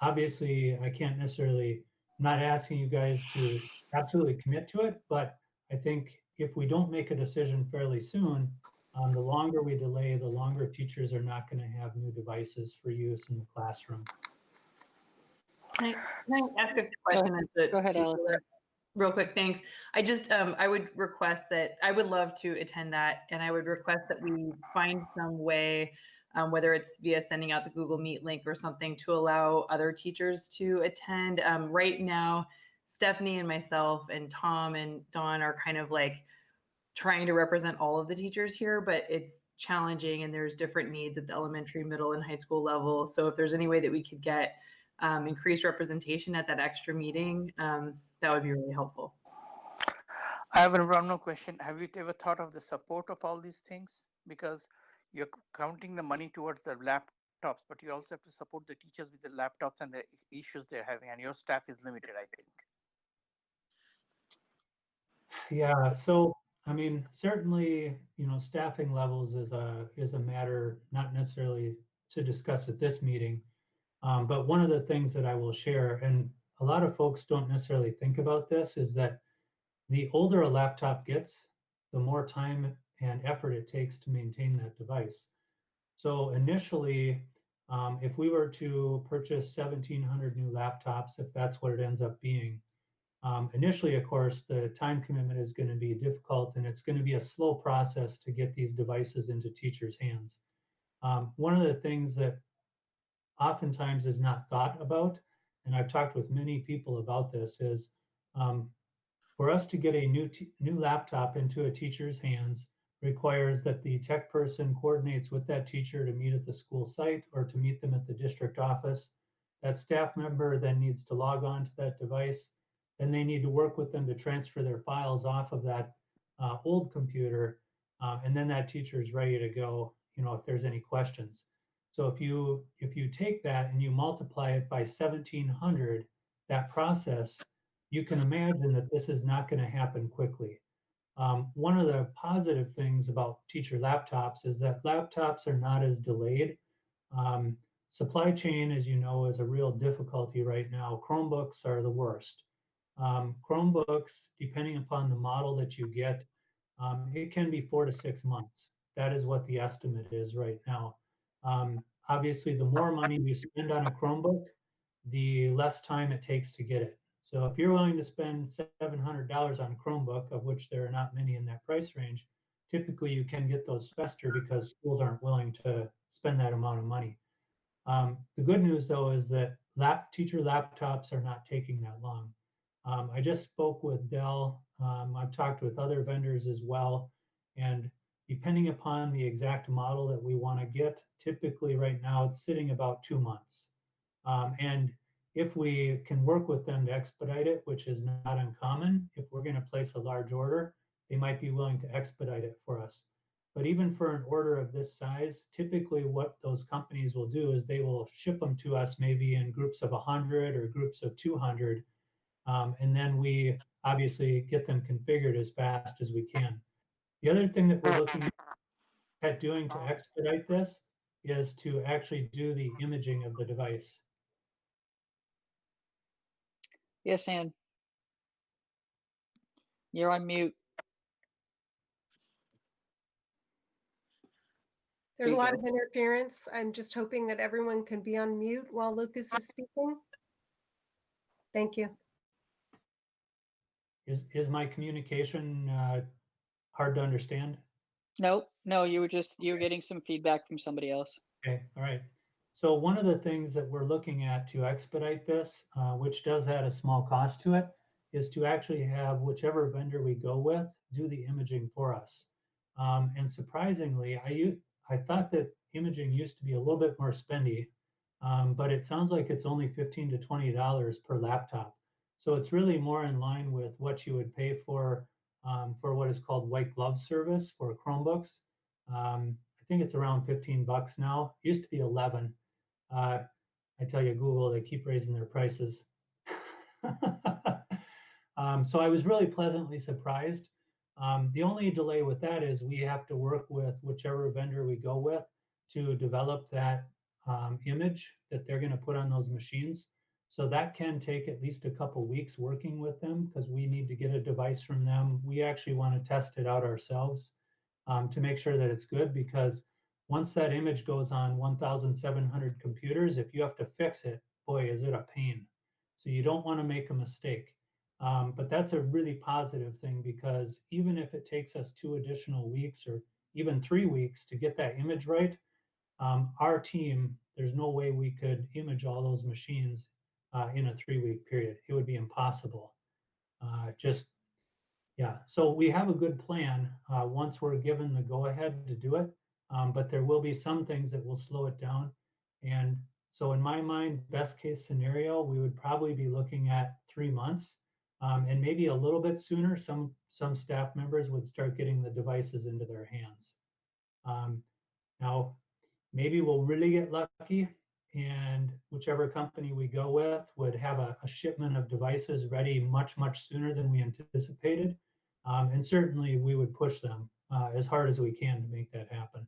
[SPEAKER 5] Obviously, I can't necessarily, I'm not asking you guys to absolutely commit to it, but I think if we don't make a decision fairly soon, the longer we delay, the longer teachers are not going to have new devices for use in the classroom.
[SPEAKER 4] Can I ask a question?
[SPEAKER 1] Go ahead, Allison.
[SPEAKER 4] Real quick, thanks. I just, I would request that, I would love to attend that, and I would request that we find some way, whether it's via sending out the Google Meet link or something, to allow other teachers to attend. Right now, Stephanie and myself and Tom and Dawn are kind of like trying to represent all of the teachers here, but it's challenging and there's different needs at the elementary, middle, and high school level. So if there's any way that we could get increased representation at that extra meeting, that would be really helpful.
[SPEAKER 7] I have one more question. Have you ever thought of the support of all these things? Because you're counting the money towards the laptops, but you also have to support the teachers with the laptops and the issues they're having, and your staff is limited, I think.
[SPEAKER 5] Yeah, so I mean, certainly, staffing levels is a matter not necessarily to discuss at this meeting, but one of the things that I will share, and a lot of folks don't necessarily think about this, is that the older a laptop gets, the more time and effort it takes to maintain that device. So initially, if we were to purchase 1,700 new laptops, if that's what it ends up being, initially, of course, the time commitment is going to be difficult, and it's going to be a slow process to get these devices into teachers' hands. One of the things that oftentimes is not thought about, and I've talked with many people about this, is for us to get a new laptop into a teacher's hands requires that the tech person coordinates with that teacher to meet at the school site or to meet them at the district office. That staff member then needs to log on to that device. Then they need to work with them to transfer their files off of that old computer. And then that teacher is ready to go, if there's any questions. So if you take that and you multiply it by 1,700, that process, you can imagine that this is not going to happen quickly. One of the positive things about teacher laptops is that laptops are not as delayed. Supply chain, as you know, is a real difficulty right now. Chromebooks are the worst. Chromebooks, depending upon the model that you get, it can be 4 to 6 months. That is what the estimate is right now. Obviously, the more money you spend on a Chromebook, the less time it takes to get it. So if you're willing to spend $700 on a Chromebook, of which there are not many in that price range, typically you can get those faster because schools aren't willing to spend that amount of money. The good news, though, is that teacher laptops are not taking that long. I just spoke with Dell. I've talked with other vendors as well. And depending upon the exact model that we want to get, typically right now it's sitting about 2 months. And if we can work with them to expedite it, which is not uncommon, if we're going to place a large order, they might be willing to expedite it for us. But even for an order of this size, typically what those companies will do is they will ship them to us maybe in groups of 100 or groups of 200. And then we obviously get them configured as fast as we can. The other thing that we're looking at at doing to expedite this is to actually do the imaging of the device.
[SPEAKER 1] Yes, Ann. You're on mute.
[SPEAKER 10] There's
[SPEAKER 1] There
[SPEAKER 10] a
[SPEAKER 1] you
[SPEAKER 10] lot
[SPEAKER 1] go.
[SPEAKER 10] of interference. I'm just hoping that everyone can be on mute while Lucas is speaking. Thank you.
[SPEAKER 5] Is my communication hard to understand?
[SPEAKER 1] Nope, no, you were getting some feedback from somebody else.
[SPEAKER 5] Okay, all right. So one of the things that we're looking at to expedite this, which does add a small cost to it, is to actually have whichever vendor we go with do the imaging for us. And surprisingly, I thought that imaging used to be a little bit more spendy, but it sounds like it's only $15 to $20 per laptop. So it's really more in line with what you would pay for what is called white glove service for Chromebooks. I think it's around 15 bucks now. It used to be 11. I tell you, Google, they keep raising their prices. So I was really pleasantly surprised. The only delay with that is we have to work with whichever vendor we go with to develop that image that they're going to put on those machines. So that can take at least a couple weeks working with them because we need to get a device from them. We actually want to test it out ourselves to make sure that it's good, because once that image goes on 1,700 computers, if you have to fix it, boy, is it a pain. So you don't want to make a mistake. But that's a really positive thing, because even if it takes us 2 additional weeks or even 3 weeks to get that image right, our team, there's no way we could image all those machines in a 3-week period. It would be impossible. Yeah, so we have a good plan once we're given the go-ahead to do it, but there will be some things that will slow it down. And so in my mind, best case scenario, we would probably be looking at 3 months, and maybe a little bit sooner. Some staff members would start getting the devices into their hands. Now, maybe we'll really get lucky, and whichever company we go with would have a shipment of devices ready much, much sooner than we anticipated. And certainly we would push them as hard as we can to make that happen.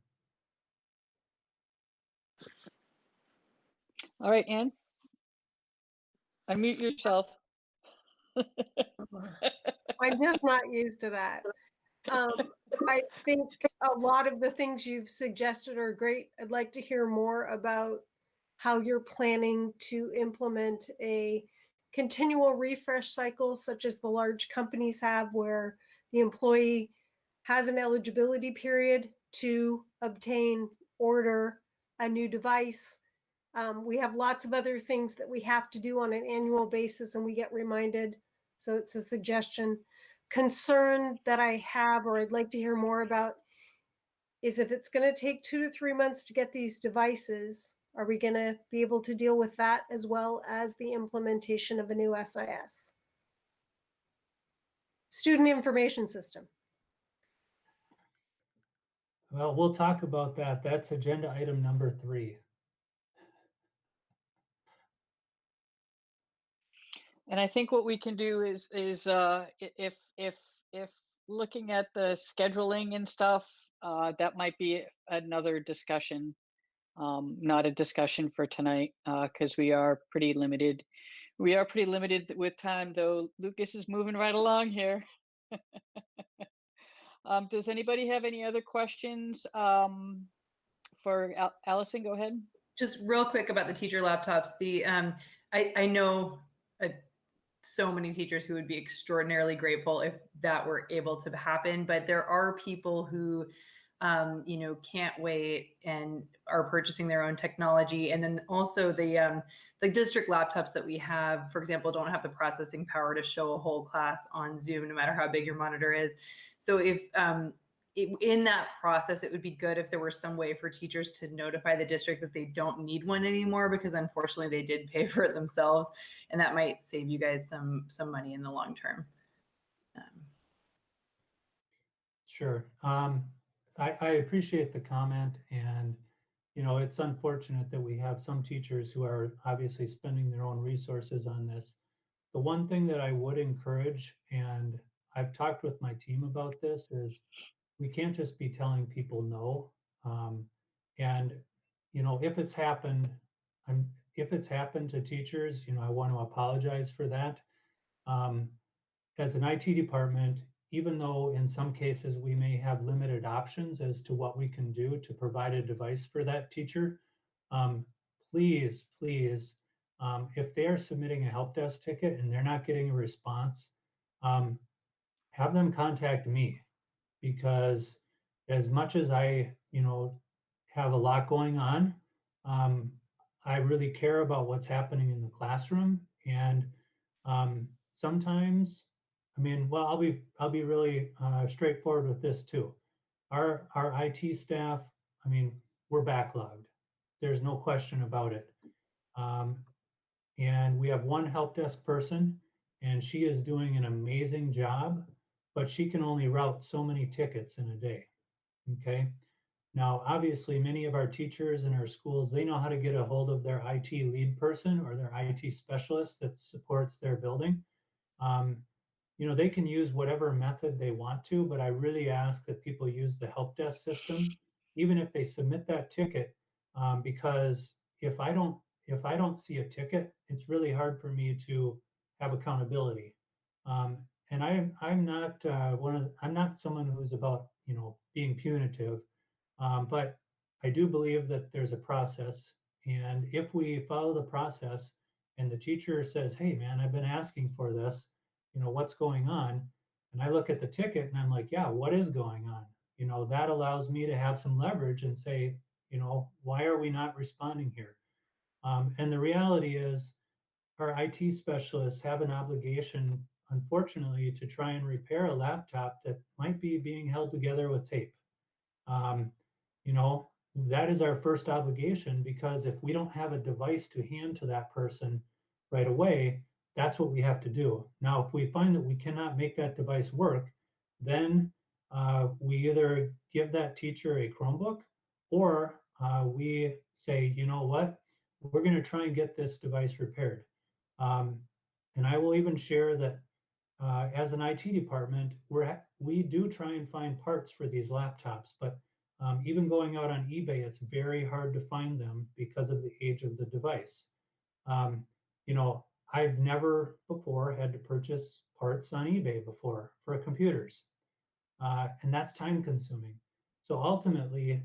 [SPEAKER 1] All right, Ann. Unmute yourself.
[SPEAKER 10] I'm just not used to that. I think a lot of the things you've suggested are great. I'd like to hear more about how you're planning to implement a continual refresh cycle, such as the large companies have, where the employee has an eligibility period to obtain, order a new device. We have lots of other things that we have to do on an annual basis, and we get reminded. So it's a suggestion. Concern that I have, or I'd like to hear more about, is if it's going to take 2 to 3 months to get these devices, are we going to be able to deal with that as well as the implementation of a new SIS? Student information system.
[SPEAKER 5] Well, we'll talk about that. That's agenda item number 3.
[SPEAKER 1] And I think what we can do is if looking at the scheduling and stuff, that might be another discussion, not a discussion for tonight, because we are pretty limited. We are pretty limited with time, though. Lucas is moving right along here. Does anybody have any other questions for Allison? Go ahead.
[SPEAKER 4] Just real quick about the teacher laptops. I know so many teachers who would be extraordinarily grateful if that were able to happen, but there are people who can't wait and are purchasing their own technology. And then also the district laptops that we have, for example, don't have the processing power to show a whole class on Zoom, no matter how big your monitor is. So if in that process, it would be good if there were some way for teachers to notify the district that they don't need one anymore, because unfortunately they did pay for it themselves, and that might save you guys some money in the long term.
[SPEAKER 5] Sure. I appreciate the comment, and it's unfortunate that we have some teachers who are obviously spending their own resources on this. The one thing that I would encourage, and I've talked with my team about this, is we can't just be telling people no. And, you know, if it's happened, if it's happened to teachers, you know, I want to apologize for that. As an IT department, even though in some cases we may have limited options as to what we can do to provide a device for that teacher, please, if they are submitting a help desk ticket and they're not getting a response, have them contact me, because as much as I, you know, have a lot going on, I really care about what's happening in the classroom. And sometimes, I mean, well, I'll be really straightforward with this too. Our IT staff, I mean, we're backlogged. There's no question about it. And we have one help desk person, and she is doing an amazing job, but she can only route so many tickets in a day. Okay. Now, obviously, many of our teachers in our schools, they know how to get a hold of their IT lead person or their IT specialist that supports their building. You know, they can use whatever method they want to, but I really ask that people use the help desk system, even if they submit that ticket, because if I don't see a ticket, it's really hard for me to have accountability. And I'm not I'm not someone who's about, you know, being punitive, but I do believe that there's a process, and if we follow the process, and the teacher says, "Hey, man, I've been asking for this. You know, what's going on?" And I look at the ticket and I'm like, "Yeah, what is going on?" You know, that allows me to have some leverage and say, you know, why are we not responding here? And the reality is, our IT specialists have an obligation, unfortunately, to try and repair a laptop that might be being held together with tape. You know, that is our first obligation, because if we don't have a device to hand to that person right away, that's what we have to do. Now, if we find that we cannot make that device work, then we either give that teacher a Chromebook, or we say, you know what, we're going to try and get this device repaired. And I will even share that as an IT department, we do try and find parts for these laptops, but even going out on eBay, it's very hard to find them because of the age of the device. You know, I've never before had to purchase parts on eBay before for computers, and that's time consuming. So ultimately,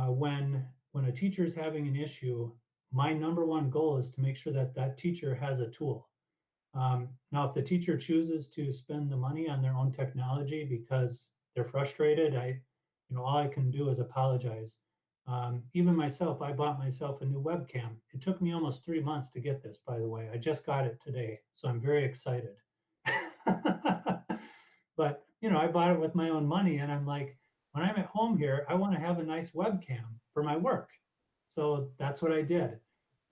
[SPEAKER 5] when a teacher is having an issue, my number one goal is to make sure that that teacher has a tool. Now, if the teacher chooses to spend the money on their own technology because they're frustrated, you know, all I can do is apologize. Even myself, I bought myself a new webcam. It took me almost 3 months to get this, by the way. I just got it today, so I'm very excited. But, you know, I bought it with my own money, and I'm like, when I'm at home here, I want to have a nice webcam for my work. So that's what I did.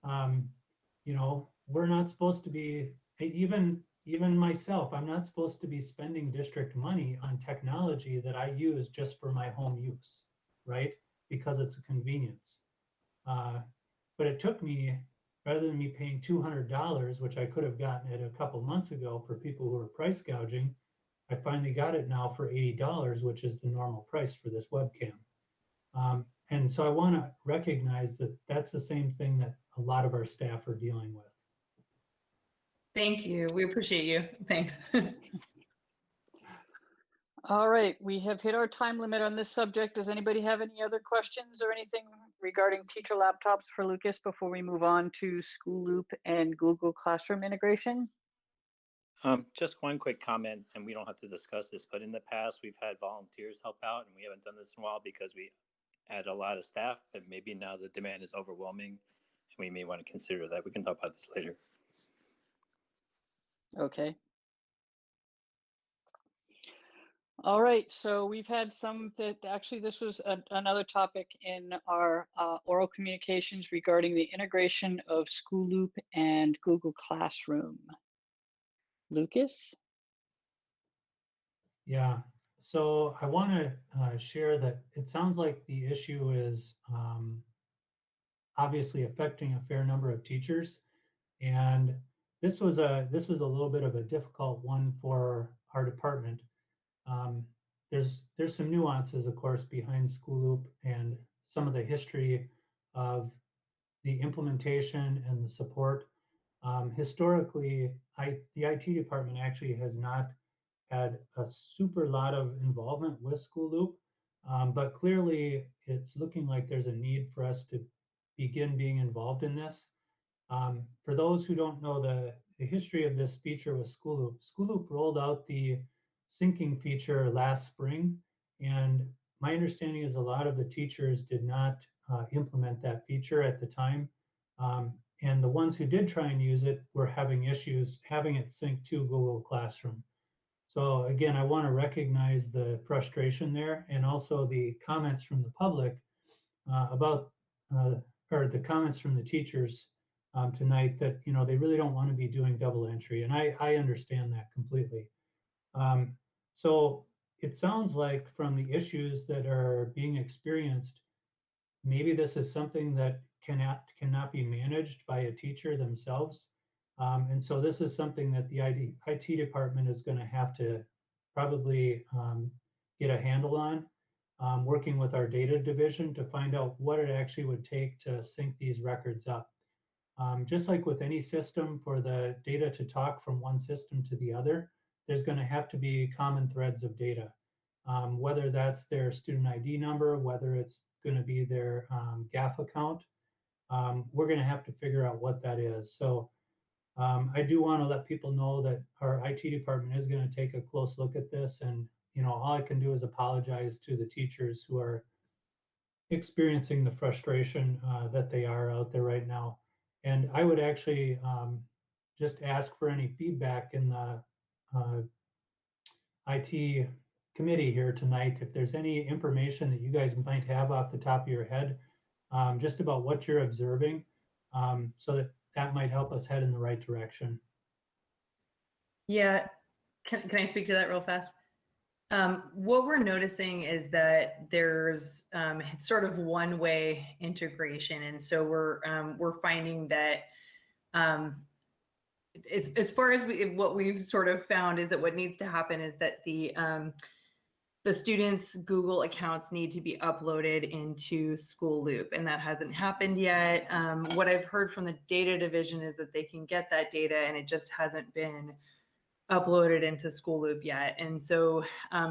[SPEAKER 5] You know, we're not supposed to be, even myself, I'm not supposed to be spending district money on technology that I use just for my home use, right? Because it's a convenience. But it took me, rather than me paying $200, which I could have gotten it a couple months ago for people who are price gouging, I finally got it now for $80, which is the normal price for this webcam. And so I want to recognize that that's the same thing that a lot of our staff are dealing with.
[SPEAKER 4] Thank you. We appreciate you. Thanks.
[SPEAKER 1] All right, we have hit our time limit on this subject. Does anybody have any other questions or anything regarding teacher laptops for Lucas before we move on to School Loop and Google Classroom integration?
[SPEAKER 9] Just one quick comment, and we don't have to discuss this, but in the past, we've had volunteers help out, and we haven't done this in a while because we had a lot of staff, but maybe now the demand is overwhelming, and we may want to consider that. We can talk about this later.
[SPEAKER 1] Okay. All right, so we've had some that actually this was another topic in our oral communications regarding the integration of School Loop and Google Classroom. Lucas?
[SPEAKER 5] Yeah, so I want to share that it sounds like the issue is obviously affecting a fair number of teachers, and this was a little bit of a difficult one for our department. There's some nuances, of course, behind School Loop and some of the history of the implementation and the support. Historically, the IT department actually has not had a super lot of involvement with School Loop, but clearly it's looking like there's a need for us to begin being involved in this. For those who don't know the history of this feature with School Loop rolled out the syncing feature last spring, and my understanding is a lot of the teachers did not implement that feature at the time. And the ones who did try and use it were having issues having it sync to Google Classroom. So again, I want to recognize the frustration there and also the comments from the public about, or the comments from the teachers tonight that, you know, they really don't want to be doing double entry. And I understand that completely. So it sounds like from the issues that are being experienced, maybe this is something that cannot be managed by a teacher themselves. And so this is something that the IT department is going to have to probably get a handle on, working with our data division to find out what it actually would take to sync these records up. Just like with any system, for the data to talk from one system to the other, there's going to have to be common threads of data, whether that's their student ID number, whether it's going to be their GAF account. We're going to have to figure out what that is. So I do want to let people know that our IT department is going to take a close look at this. And, you know, all I can do is apologize to the teachers who are experiencing the frustration that they are out there right now. And I would actually just ask for any feedback in the IT committee here tonight. If there's any information that you guys might have off the top of your head, just about what you're observing, so that might help us head in the right direction.
[SPEAKER 4] Yeah, can I speak to that real fast? What we're noticing is that there's sort of one-way integration, and so we're finding that as far as what we've sort of found is that what needs to happen is that the students' Google accounts need to be uploaded into School Loop, and that hasn't happened yet. What I've heard from the data division is that they can get that data, and it just hasn't been uploaded into School Loop yet. And so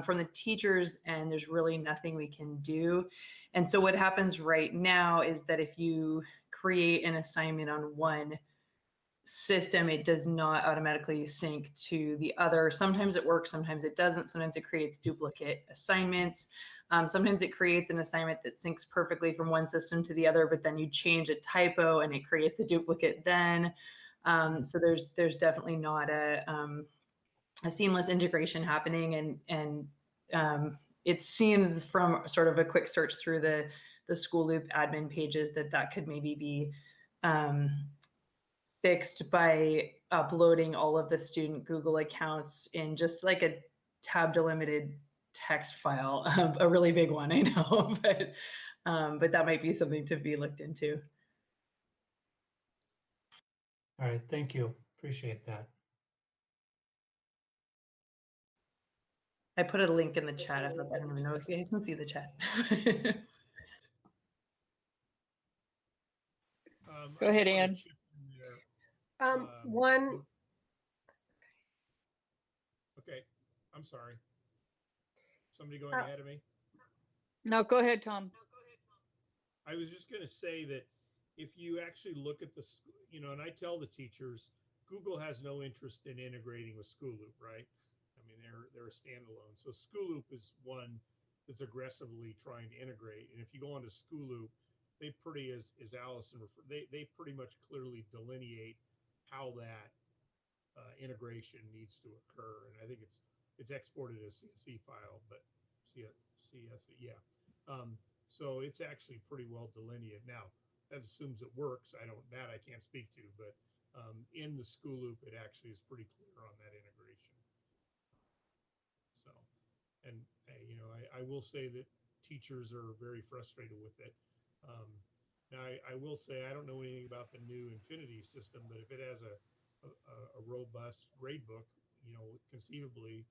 [SPEAKER 4] from the teachers, and there's really nothing we can do. And so what happens right now is that if you create an assignment on one system, it does not automatically sync to the other. Sometimes it works, sometimes it doesn't. Sometimes it creates duplicate assignments. Sometimes it creates an assignment that syncs perfectly from one system to the other, but then you change a typo and it creates a duplicate then. So there's definitely not a seamless integration happening, and it seems from sort of a quick search through the School Loop admin pages that could maybe be fixed by uploading all of the student Google accounts in just like a tab delimited text file, a really big one, I know, but that might be something to be looked into.
[SPEAKER 5] All right, thank you. Appreciate that.
[SPEAKER 4] I put a link in the chat. I don't even know if you can see the chat.
[SPEAKER 1] Go ahead, Ann.
[SPEAKER 10] One.
[SPEAKER 8] Okay, I'm sorry. Somebody going ahead of me?
[SPEAKER 1] No, go ahead, Tom.
[SPEAKER 8] I was just going to say that if you actually look at the, you know, and I tell the teachers, Google has no interest in integrating with School Loop, right? I mean, they're a standalone. So School Loop is one that's aggressively trying to integrate. And if you go onto School Loop, they pretty, as Allison referred, they pretty much clearly delineate how that integration needs to occur. And I think it's exported as CSV file, but CSV, yeah. So it's actually pretty well delineated. Now, that assumes it works. I can't speak to, but in the School Loop, it actually is pretty clear on that integration. So, and you know, I will say that teachers are very frustrated with it. Now, I will say I don't know anything about the new Infinity system, but if it has a robust grade book, you know, conceivably,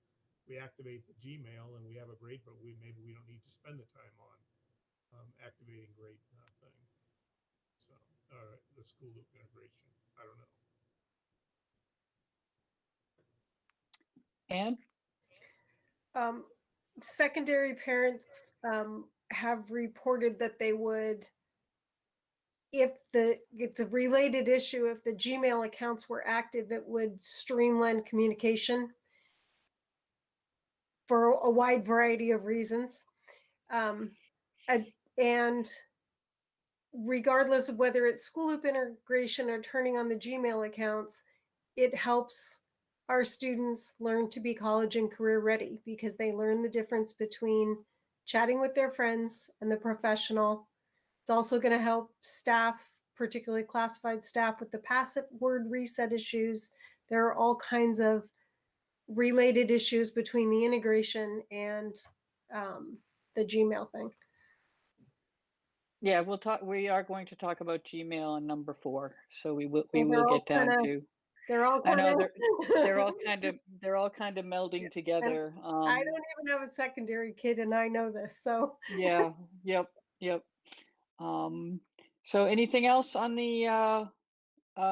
[SPEAKER 8] we activate the Gmail and we have a grade book maybe we don't need to spend the time on. activating great thing. So, the school loop integration. I don't know.
[SPEAKER 1] And
[SPEAKER 10] secondary parents have reported that they would, if it's a related issue, if the Gmail accounts were active, it would streamline communication for a wide variety of reasons. And regardless of whether it's school loop integration or turning on the Gmail accounts, it helps our students learn to be college and career ready because they learn the difference between chatting with their friends and the professional. It's also going to help staff, particularly classified staff, with the password reset issues. There are all kinds of related issues between the integration and the Gmail thing.
[SPEAKER 1] yeah, we are going to talk about Gmail on number 4. So we will get down to.
[SPEAKER 10] They're all
[SPEAKER 1] I know
[SPEAKER 10] kinda
[SPEAKER 1] they're all kind of melding together.
[SPEAKER 10] I don't even have a secondary kid and I know this, so.
[SPEAKER 1] Yeah, yep. So anything else on the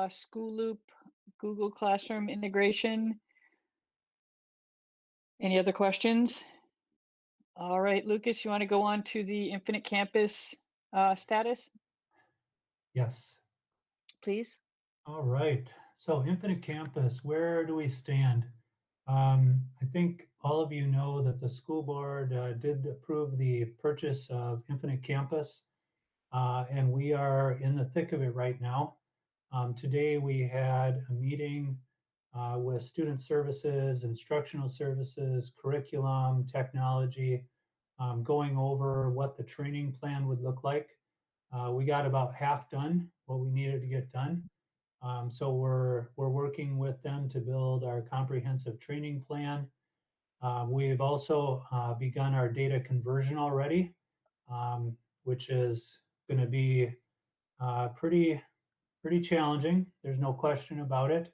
[SPEAKER 1] school loop Google Classroom integration? Any other questions? All right, Lucas, you want to go on to the Infinite Campus status,
[SPEAKER 5] Yes.
[SPEAKER 1] please?
[SPEAKER 5] All right. So Infinite Campus, where do we stand? I think all of you know that the school board did approve the purchase of Infinite Campus, and we are in the thick of it right now. Today we had a meeting with student services, instructional services, curriculum, technology, going over what the training plan would look like. We got about half done, what we needed to get done. So we're working with them to build our comprehensive training plan. We've also begun our data conversion already, which is going to be pretty challenging. There's no question about it.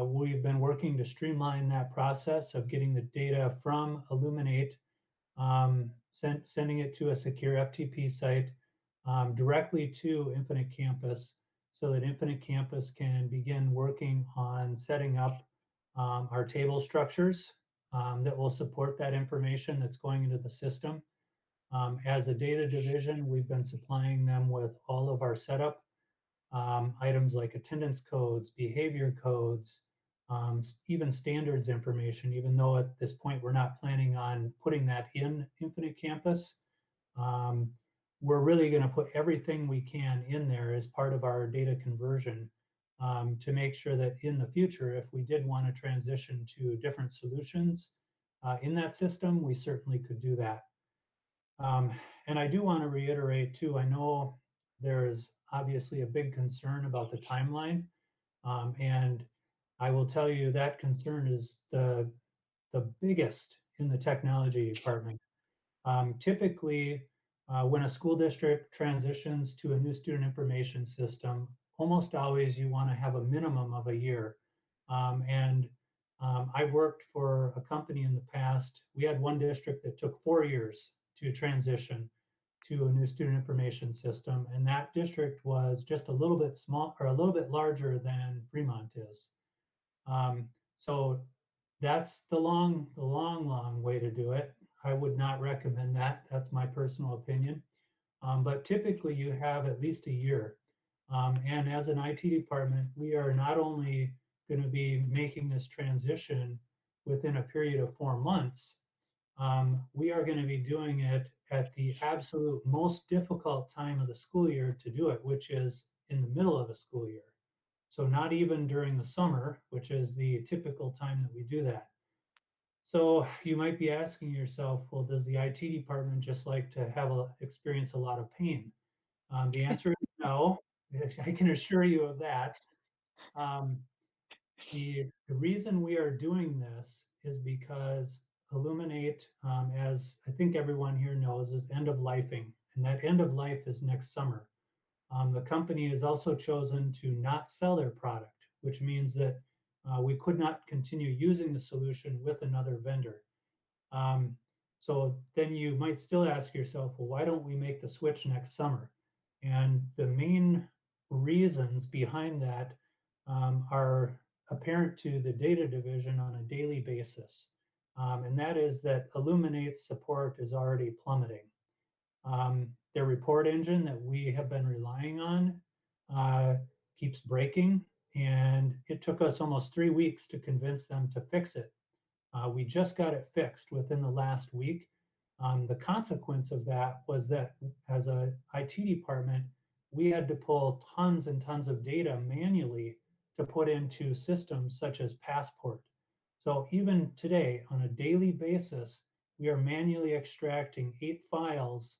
[SPEAKER 5] We've been working to streamline that process of getting the data from Illuminate, sending it to a secure FTP site directly to Infinite Campus, so that Infinite Campus can begin working on setting up our table structures that will support that information that's going into the system. As a data division, we've been supplying them with all of our setup items like attendance codes, behavior codes, even standards information, even though at this point we're not planning on putting that in Infinite Campus. We're really going to put everything we can in there as part of our data conversion to make sure that in the future, if we did want to transition to different solutions in that system, we certainly could do that. And I do want to reiterate too, I know there's obviously a big concern about the timeline. And I will tell you that concern is the biggest in the technology department. Typically, when a school district transitions to a new student information system, almost always you want to have a minimum of a year. I've worked for a company in the past. We had one district that took 4 years to transition to a new student information system, and that district was just a little bit small or a little bit larger than Fremont is. So that's the long way to do it. I would not recommend that. That's my personal opinion. But typically you have at least a year. And as an IT department, we are not only going to be making this transition within a period of 4 months, we are going to be doing it at the absolute most difficult time of the school year to do it, which is in the middle of a school year. So not even during the summer, which is the typical time that we do that. So you might be asking yourself, well, does the IT department just like to experience a lot of pain? The answer is no. I can assure you of that. The reason we are doing this is because Illuminate, as I think everyone here knows, is end of lifing, and that end of life is next summer. The company has also chosen to not sell their product, which means that we could not continue using the solution with another vendor. So then you might still ask yourself, well, why don't we make the switch next summer? And the main reasons behind that are apparent to the data division on a daily basis. And that is that Illuminate's support is already plummeting. Their report engine that we have been relying on keeps breaking, and it took us almost 3 weeks to convince them to fix it. We just got it fixed within the last week. The consequence of that was that as a IT department, we had to pull tons and tons of data manually to put into systems such as Passport. So even today, on a daily basis, we are manually extracting 8 files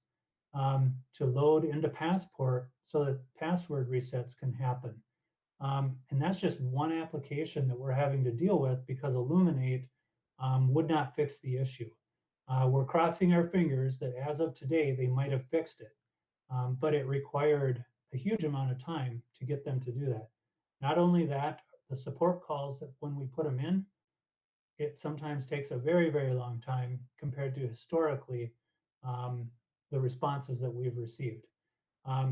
[SPEAKER 5] to load into Passport so that password resets can happen. And that's just one application that we're having to deal with because Illuminate would not fix the issue. We're crossing our fingers that as of today, they might have fixed it, but it required a huge amount of time to get them to do that. Not only that, the support calls that when we put them in, it sometimes takes a very, very long time compared to historically the responses that we've received.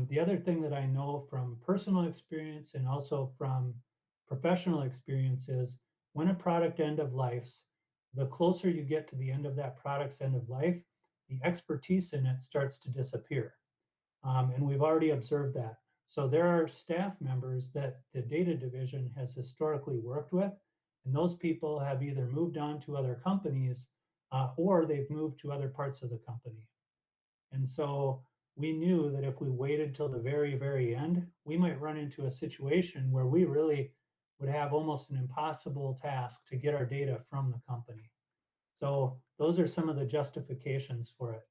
[SPEAKER 5] The other thing that I know from personal experience and also from professional experience is when a product end of life's, the closer you get to the end of that product's end of life, the expertise in it starts to disappear. And we've already observed that. So there are staff members that the data division has historically worked with, and those people have either moved on to other companies or they've moved to other parts of the company. And so we knew that if we waited till the very, very end, we might run into a situation where we really would have almost an impossible task to get our data from the company. So those are some of the justifications for it.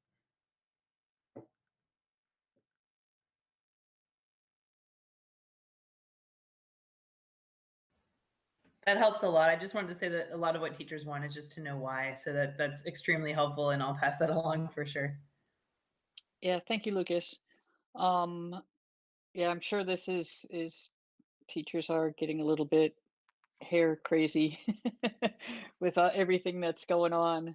[SPEAKER 4] That helps a lot. I just wanted to say that a lot of what teachers want is just to know why. So that's extremely helpful, and I'll pass that along for sure.
[SPEAKER 1] Yeah, thank you, Lucas. Yeah, I'm sure this is teachers are getting a little bit hair crazy with everything that's going on.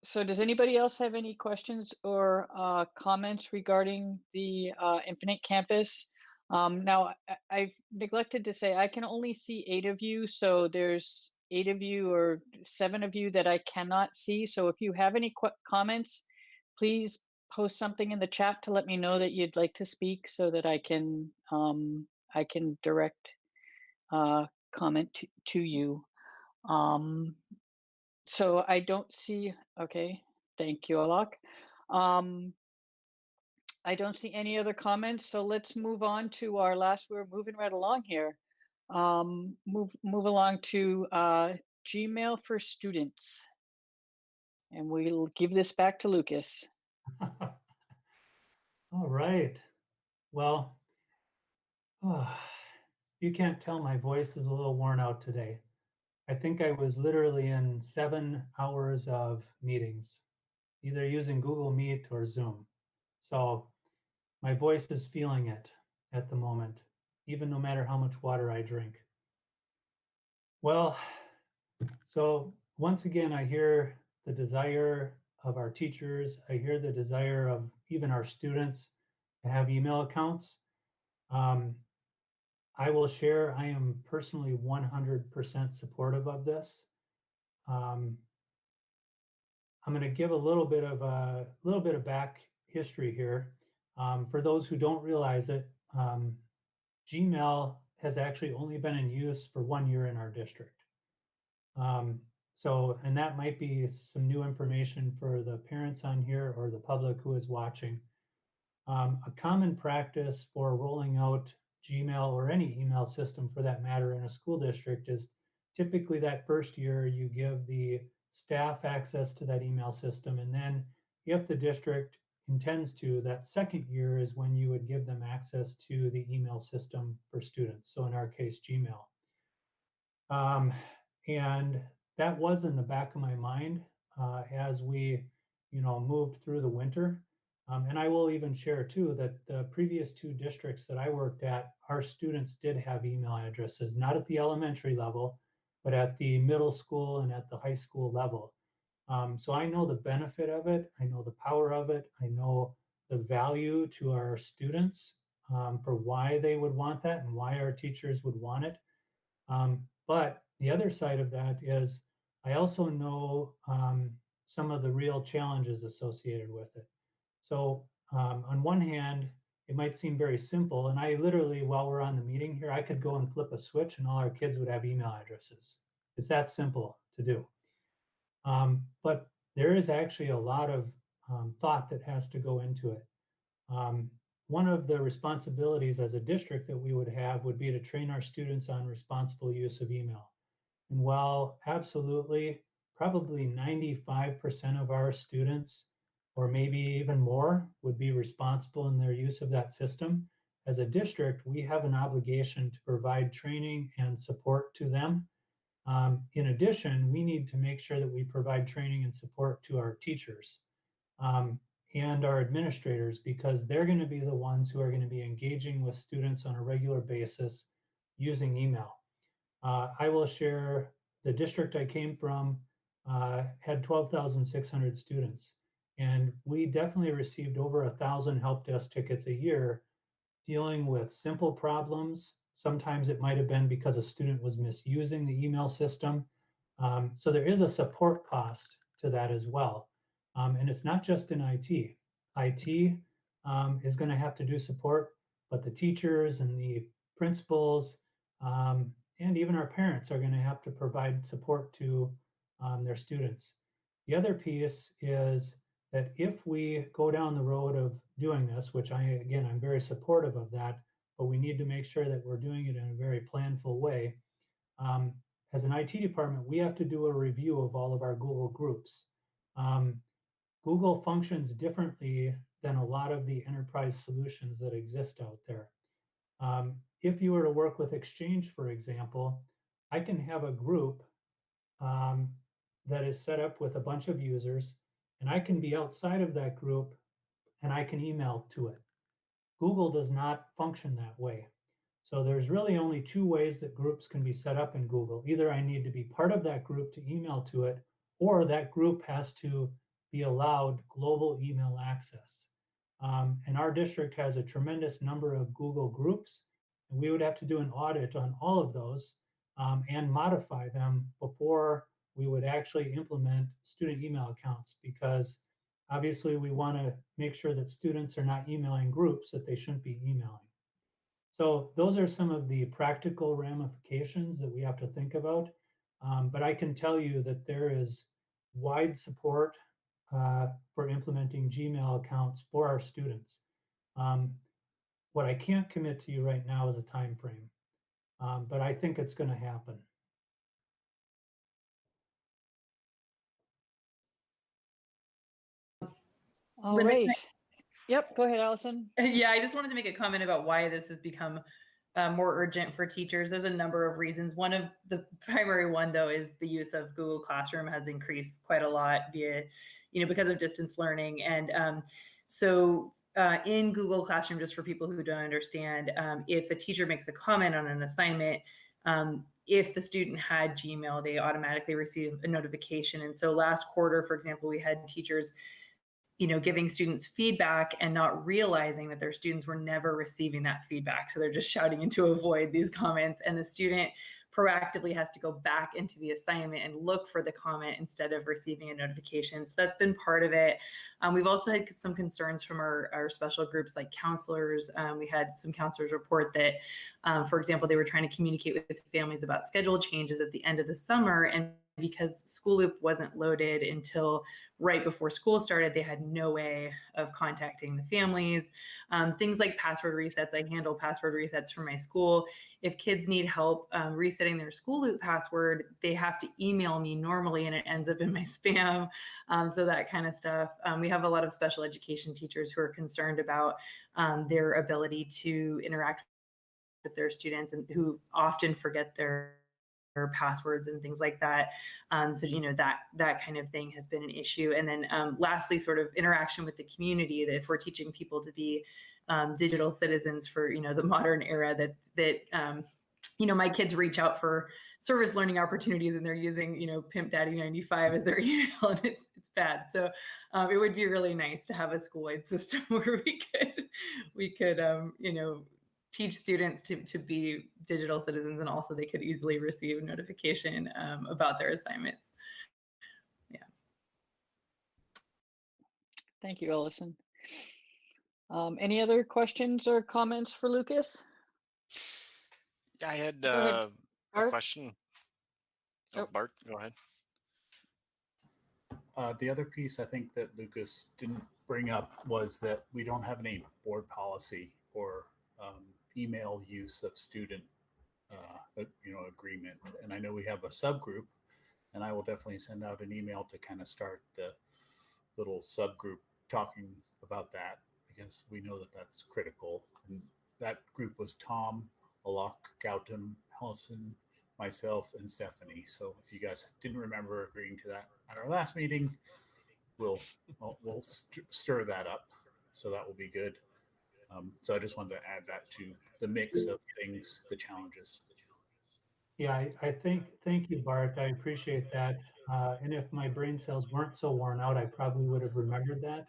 [SPEAKER 1] So does anybody else have any questions or comments regarding the Infinite Campus? Now, I've neglected to say I can only see 8 of you, so there's 8 of you or 7 of you that I cannot see. So if you have any comments, please post something in the chat to let me know that you'd like to speak so that I can direct comment to you. So I don't see, okay, thank you, Alok. I don't see any other comments, so let's move on to our last, we're moving right along here. Move along to Gmail for students. And we'll give this back to Lucas.
[SPEAKER 5] All right. Well, you can't tell my voice is a little worn out today. I think I was literally in 7 hours of meetings, either using Google Meet or Zoom. So my voice is feeling it at the moment, even no matter how much water I drink. Well, so once again, I hear the desire of our teachers. I hear the desire of even our students to have email accounts. I will share, I am personally 100% supportive of this. I'm going to give a little bit of back history here. For those who don't realize it, Gmail has actually only been in use for 1 year in our district. And that might be some new information for the parents on here or the public who is watching. A common practice for rolling out Gmail or any email system for that matter in a school district is typically that first year you give the staff access to that email system. And then if the district intends to, that second year is when you would give them access to the email system for students. So in our case, Gmail. And that was in the back of my mind as we, moved through the winter. And I will even share too that the previous 2 districts that I worked at, our students did have email addresses, not at the elementary level, but at the middle school and at the high school level. So I know the benefit of it. I know the power of it. I know the value to our students for why they would want that and why our teachers would want it. But the other side of that is I also know some of the real challenges associated with it. So on one hand, it might seem very simple. And I literally, while we're on the meeting here, I could go and flip a switch and all our kids would have email addresses. It's that simple to do. But there is actually a lot of thought that has to go into it. One of the responsibilities as a district that we would have would be to train our students on responsible use of email. And while absolutely, probably 95% of our students, or maybe even more, would be responsible in their use of that system, as a district, we have an obligation to provide training and support to them. In addition, we need to make sure that we provide training and support to our teachers and our administrators, because they're going to be the ones who are going to be engaging with students on a regular basis using email. I will share the district I came from had 12,600 students, and we definitely received over 1,000 help desk tickets a year dealing with simple problems. Sometimes it might have been because a student was misusing the email system. So there is a support cost to that as well. And it's not just in IT. IT is going to have to do support, but the teachers and the principals and even our parents are going to have to provide support to their students. The other piece is that if we go down the road of doing this, which I'm very supportive of that, but we need to make sure that we're doing it in a very planful way. As an IT department, we have to do a review of all of our Google groups. Google functions differently than a lot of the enterprise solutions that exist out there. If you were to work with Exchange, for example, I can have a group that is set up with a bunch of users, and I can be outside of that group and I can email to it. Google does not function that way. So there's really only two ways that groups can be set up in Google. Either I need to be part of that group to email to it, or that group has to be allowed global email access. And our district has a tremendous number of Google groups, and we would have to do an audit on all of those and modify them before we would actually implement student email accounts, because obviously we want to make sure that students are not emailing groups that they shouldn't be emailing. So those are some of the practical ramifications that we have to think about. But I can tell you that there is wide support for implementing Gmail accounts for our students. What I can't commit to you right now is a time frame, but I think it's going to happen.
[SPEAKER 1] All right. Yep, go ahead, Allison.
[SPEAKER 4] Yeah, I just wanted to make a comment about why this has become more urgent for teachers. There's a number of reasons. One of the primary one, though, is the use of Google Classroom has increased quite a lot via, because of distance learning. And so in Google Classroom, just for people who don't understand, if a teacher makes a comment on an assignment, if the student had Gmail, they automatically receive a notification. And so last quarter, for example, we had teachers giving students feedback and not realizing that their students were never receiving that feedback. So they're just shouting into a void these comments, and the student proactively has to go back into the assignment and look for the comment instead of receiving a notification. So that's been part of it. We've also had some concerns from our special groups like counselors. We had some counselors report that, for example, they were trying to communicate with families about schedule changes at the end of the summer, and because School Loop wasn't loaded until right before school started, they had no way of contacting the families. Things like password resets. I handle password resets for my school. If kids need help resetting their School Loop password, they have to email me normally, and it ends up in my spam. So that kind of stuff. We have a lot of special education teachers who are concerned about their ability to interact with their students, and who often forget their passwords and things like that. So that kind of thing has been an issue. And then lastly, sort of interaction with the community, that if we're teaching people to be digital citizens for the modern era, that my kids reach out for service learning opportunities, and they're using, Pimp Daddy 95 as their email, and it's bad. So it would be really nice to have a school-wide system where we could teach students to be digital citizens, and also they could easily receive notification about their assignments. Yeah.
[SPEAKER 1] Thank you, Allison. Any other questions or comments for Lucas?
[SPEAKER 2] I had
[SPEAKER 1] Go ahead,
[SPEAKER 2] a
[SPEAKER 1] Bart.
[SPEAKER 2] question. Oh,
[SPEAKER 1] Oh.
[SPEAKER 2] Bart, go ahead.
[SPEAKER 11] The other piece I think that Lucas didn't bring up was that we don't have any board policy or email use of student, agreement. And I know we have a subgroup, and I will definitely send out an email to kind of start the little subgroup talking about that, because we know that that's critical. And that group was Tom, Alok, Gautam, Allison, myself, and Stephanie. So if you guys didn't remember agreeing to that at our last meeting, we'll stir that up. So that will be good. So I just wanted to add that to the mix of things, the challenges.
[SPEAKER 5] Yeah, thank you, Bart. I appreciate that. And if my brain cells weren't so worn out, I probably would have remembered that.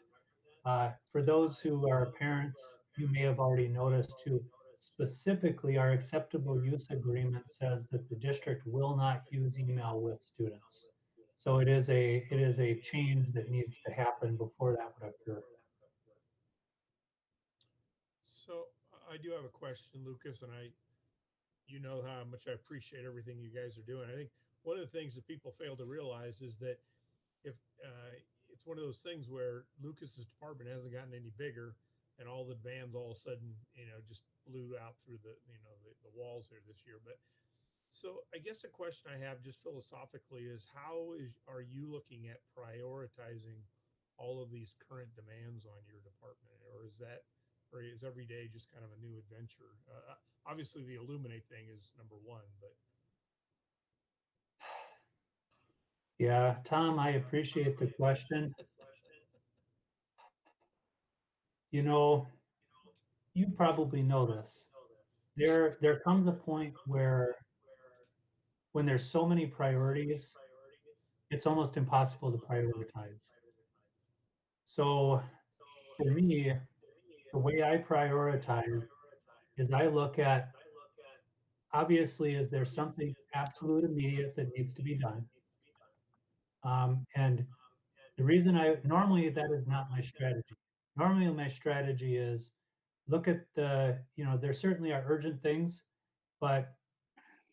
[SPEAKER 5] For those who are parents, you may have already noticed too, specifically our acceptable use agreement says that the district will not use email with students. So it is a change that needs to happen before that would occur.
[SPEAKER 8] So I do have a question, Lucas, and you know how much I appreciate everything you guys are doing. I think one of the things that people fail to realize is that if it's one of those things where Lucas's department hasn't gotten any bigger, and all the demands all of a sudden, just blew out through the walls here this year. But so I guess a question I have just philosophically is are you looking at prioritizing all of these current demands on your department, or is every day just kind of a new adventure? Obviously, the Illuminate thing is number one, but
[SPEAKER 5] Yeah, Tom, I appreciate the question. You probably know this. There comes a point where when there's so many priorities, it's almost impossible to prioritize. So for me, the way I prioritize is I look at, obviously, is there something absolute immediate that needs to be done? And the reason normally that is not my strategy. Normally my strategy is look at there certainly are urgent things, but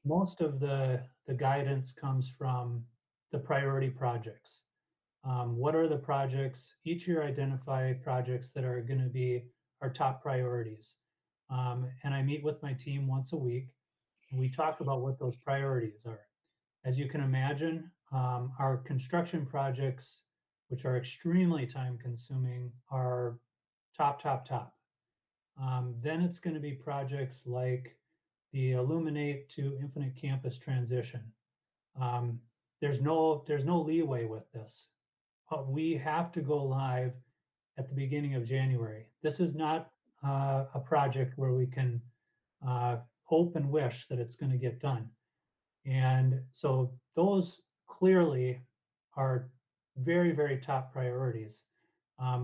[SPEAKER 5] most of the guidance comes from the priority projects. What are the projects? Each year identify projects that are going to be our top priorities. And I meet with my team once a week, and we talk about what those priorities are. As you can imagine, our construction projects, which are extremely time consuming, are top. Then it's going to be projects like the Illuminate to Infinite Campus transition. There's no leeway with this. We have to go live at the beginning of January. This is not a project where we can hope and wish that it's going to get done. And so those clearly are very, very top priorities.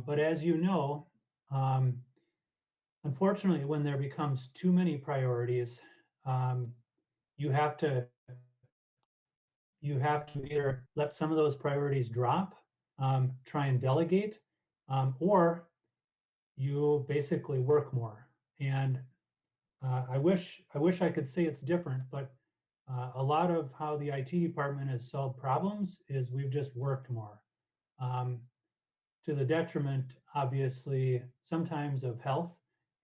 [SPEAKER 5] But as you know, unfortunately, when there becomes too many priorities, you have to either let some of those priorities drop, try and delegate, or you basically work more. And I wish I could say it's different, but a lot of how the IT department has solved problems is we've just worked more, to the detriment, obviously, sometimes of health.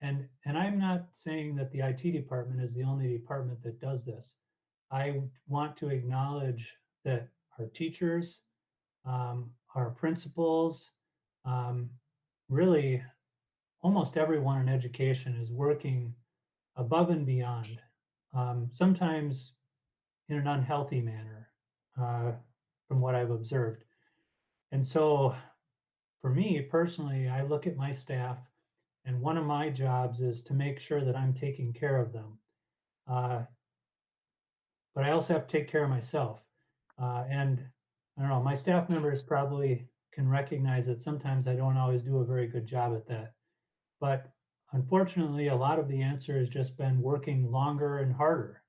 [SPEAKER 5] And I'm not saying that the IT department is the only department that does this. I want to acknowledge that our teachers, our principals, really almost everyone in education is working above and beyond, sometimes in an unhealthy manner, from what I've observed. And so for me personally, I look at my staff, and one of my jobs is to make sure that I'm taking care of them. but I also have to take care of myself. And I don't know, my staff members probably can recognize that sometimes I don't always do a very good job at that. But unfortunately, a lot of the answer has just been working longer and harder,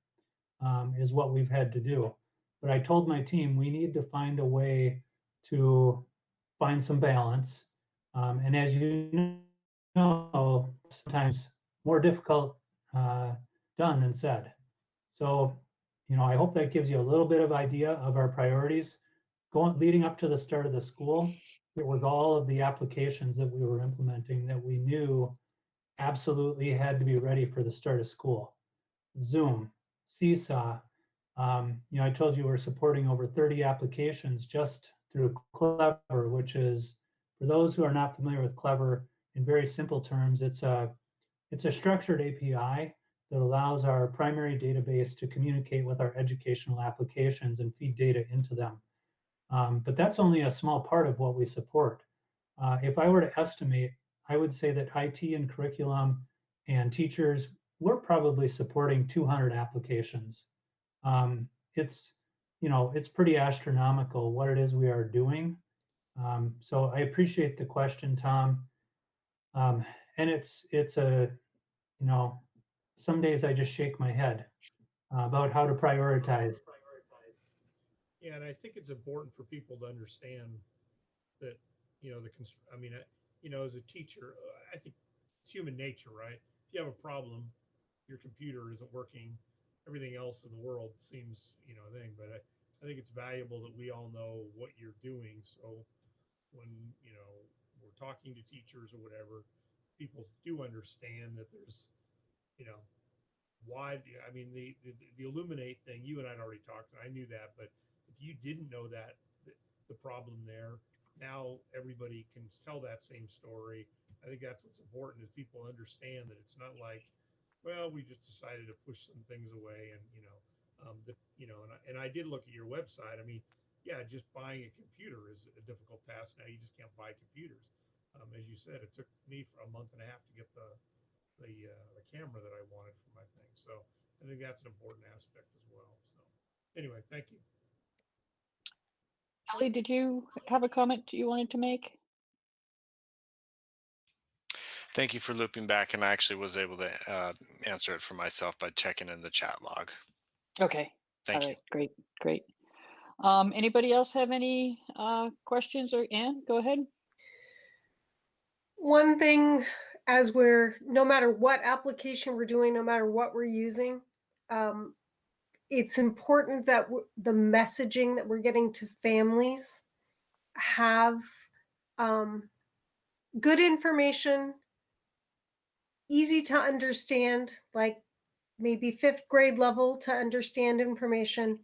[SPEAKER 5] is what we've had to do. But I told my team we need to find a way to find some balance. And as you know, sometimes more difficult done than said. So, I hope that gives you a little bit of idea of our priorities. Leading up to the start of the school, it was all of the applications that we were implementing that we knew absolutely had to be ready for the start of school. Zoom, Seesaw. I told you we're supporting over 30 applications just through Clever, which is, for those who are not familiar with Clever, in very simple terms, it's a structured API that allows our primary database to communicate with our educational applications and feed data into them. But that's only a small part of what we support. If I were to estimate, I would say that IT and curriculum and teachers, we're probably supporting 200 applications. It's pretty astronomical what it is we are doing. So I appreciate the question, Tom. And it's a, some days I just shake my head about how to prioritize.
[SPEAKER 8] Yeah, and I think it's important for people to understand that, as a teacher, I think it's human nature, right? If you have a problem, your computer isn't working, everything else in the world seems, a thing. But I think it's valuable that we all know what you're doing. So when, we're talking to teachers or whatever, people do understand that there's, why, the Illuminate thing, you and I'd already talked, and I knew that, but if you didn't know that, the problem there, now everybody can tell that same story. I think that's what's important, is people understand that it's not like, well, we just decided to push some things away, and and I did look at your website. I mean, yeah, just buying a computer is a difficult task now. You just can't buy computers. As you said, it took me for a month and a half to get the camera that I wanted for my thing. So I think that's an important aspect as well. So anyway, thank you.
[SPEAKER 1] Ellie, did you have a comment you wanted to make?
[SPEAKER 2] Thank you for looping back, and I actually was able to answer it for myself by checking in the chat log.
[SPEAKER 1] Okay.
[SPEAKER 2] Thank
[SPEAKER 1] All
[SPEAKER 2] you.
[SPEAKER 1] right, great. Anybody else have any questions? Or Anne, go ahead.
[SPEAKER 10] One thing, as no matter what application we're doing, no matter what we're using, it's important that the messaging that we're getting to families have good information, easy to understand, like maybe 5th grade level to understand information,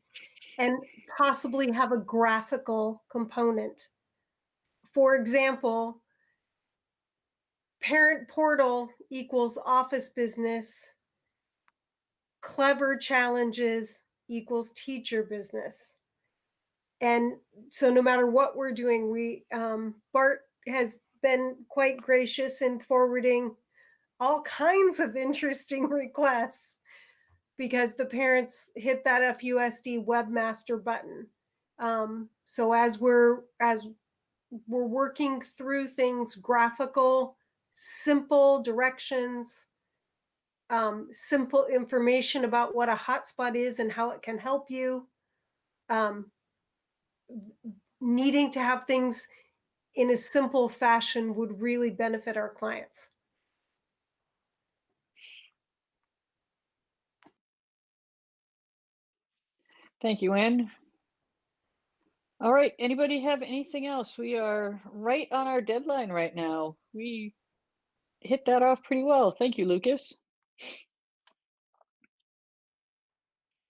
[SPEAKER 10] and possibly have a graphical component. For example, parent portal equals office business, Clever challenges equals teacher business. And so no matter what we're doing, Bart has been quite gracious in forwarding all kinds of interesting requests because the parents hit that FUSD webmaster button. So as we're working through things, graphical, simple directions, simple information about what a hotspot is and how it can help you, needing to have things in a simple fashion would really benefit our clients.
[SPEAKER 1] Thank you, Anne. All right, anybody have anything else? We are right on our deadline right now. We hit that off pretty well. Thank you, Lucas.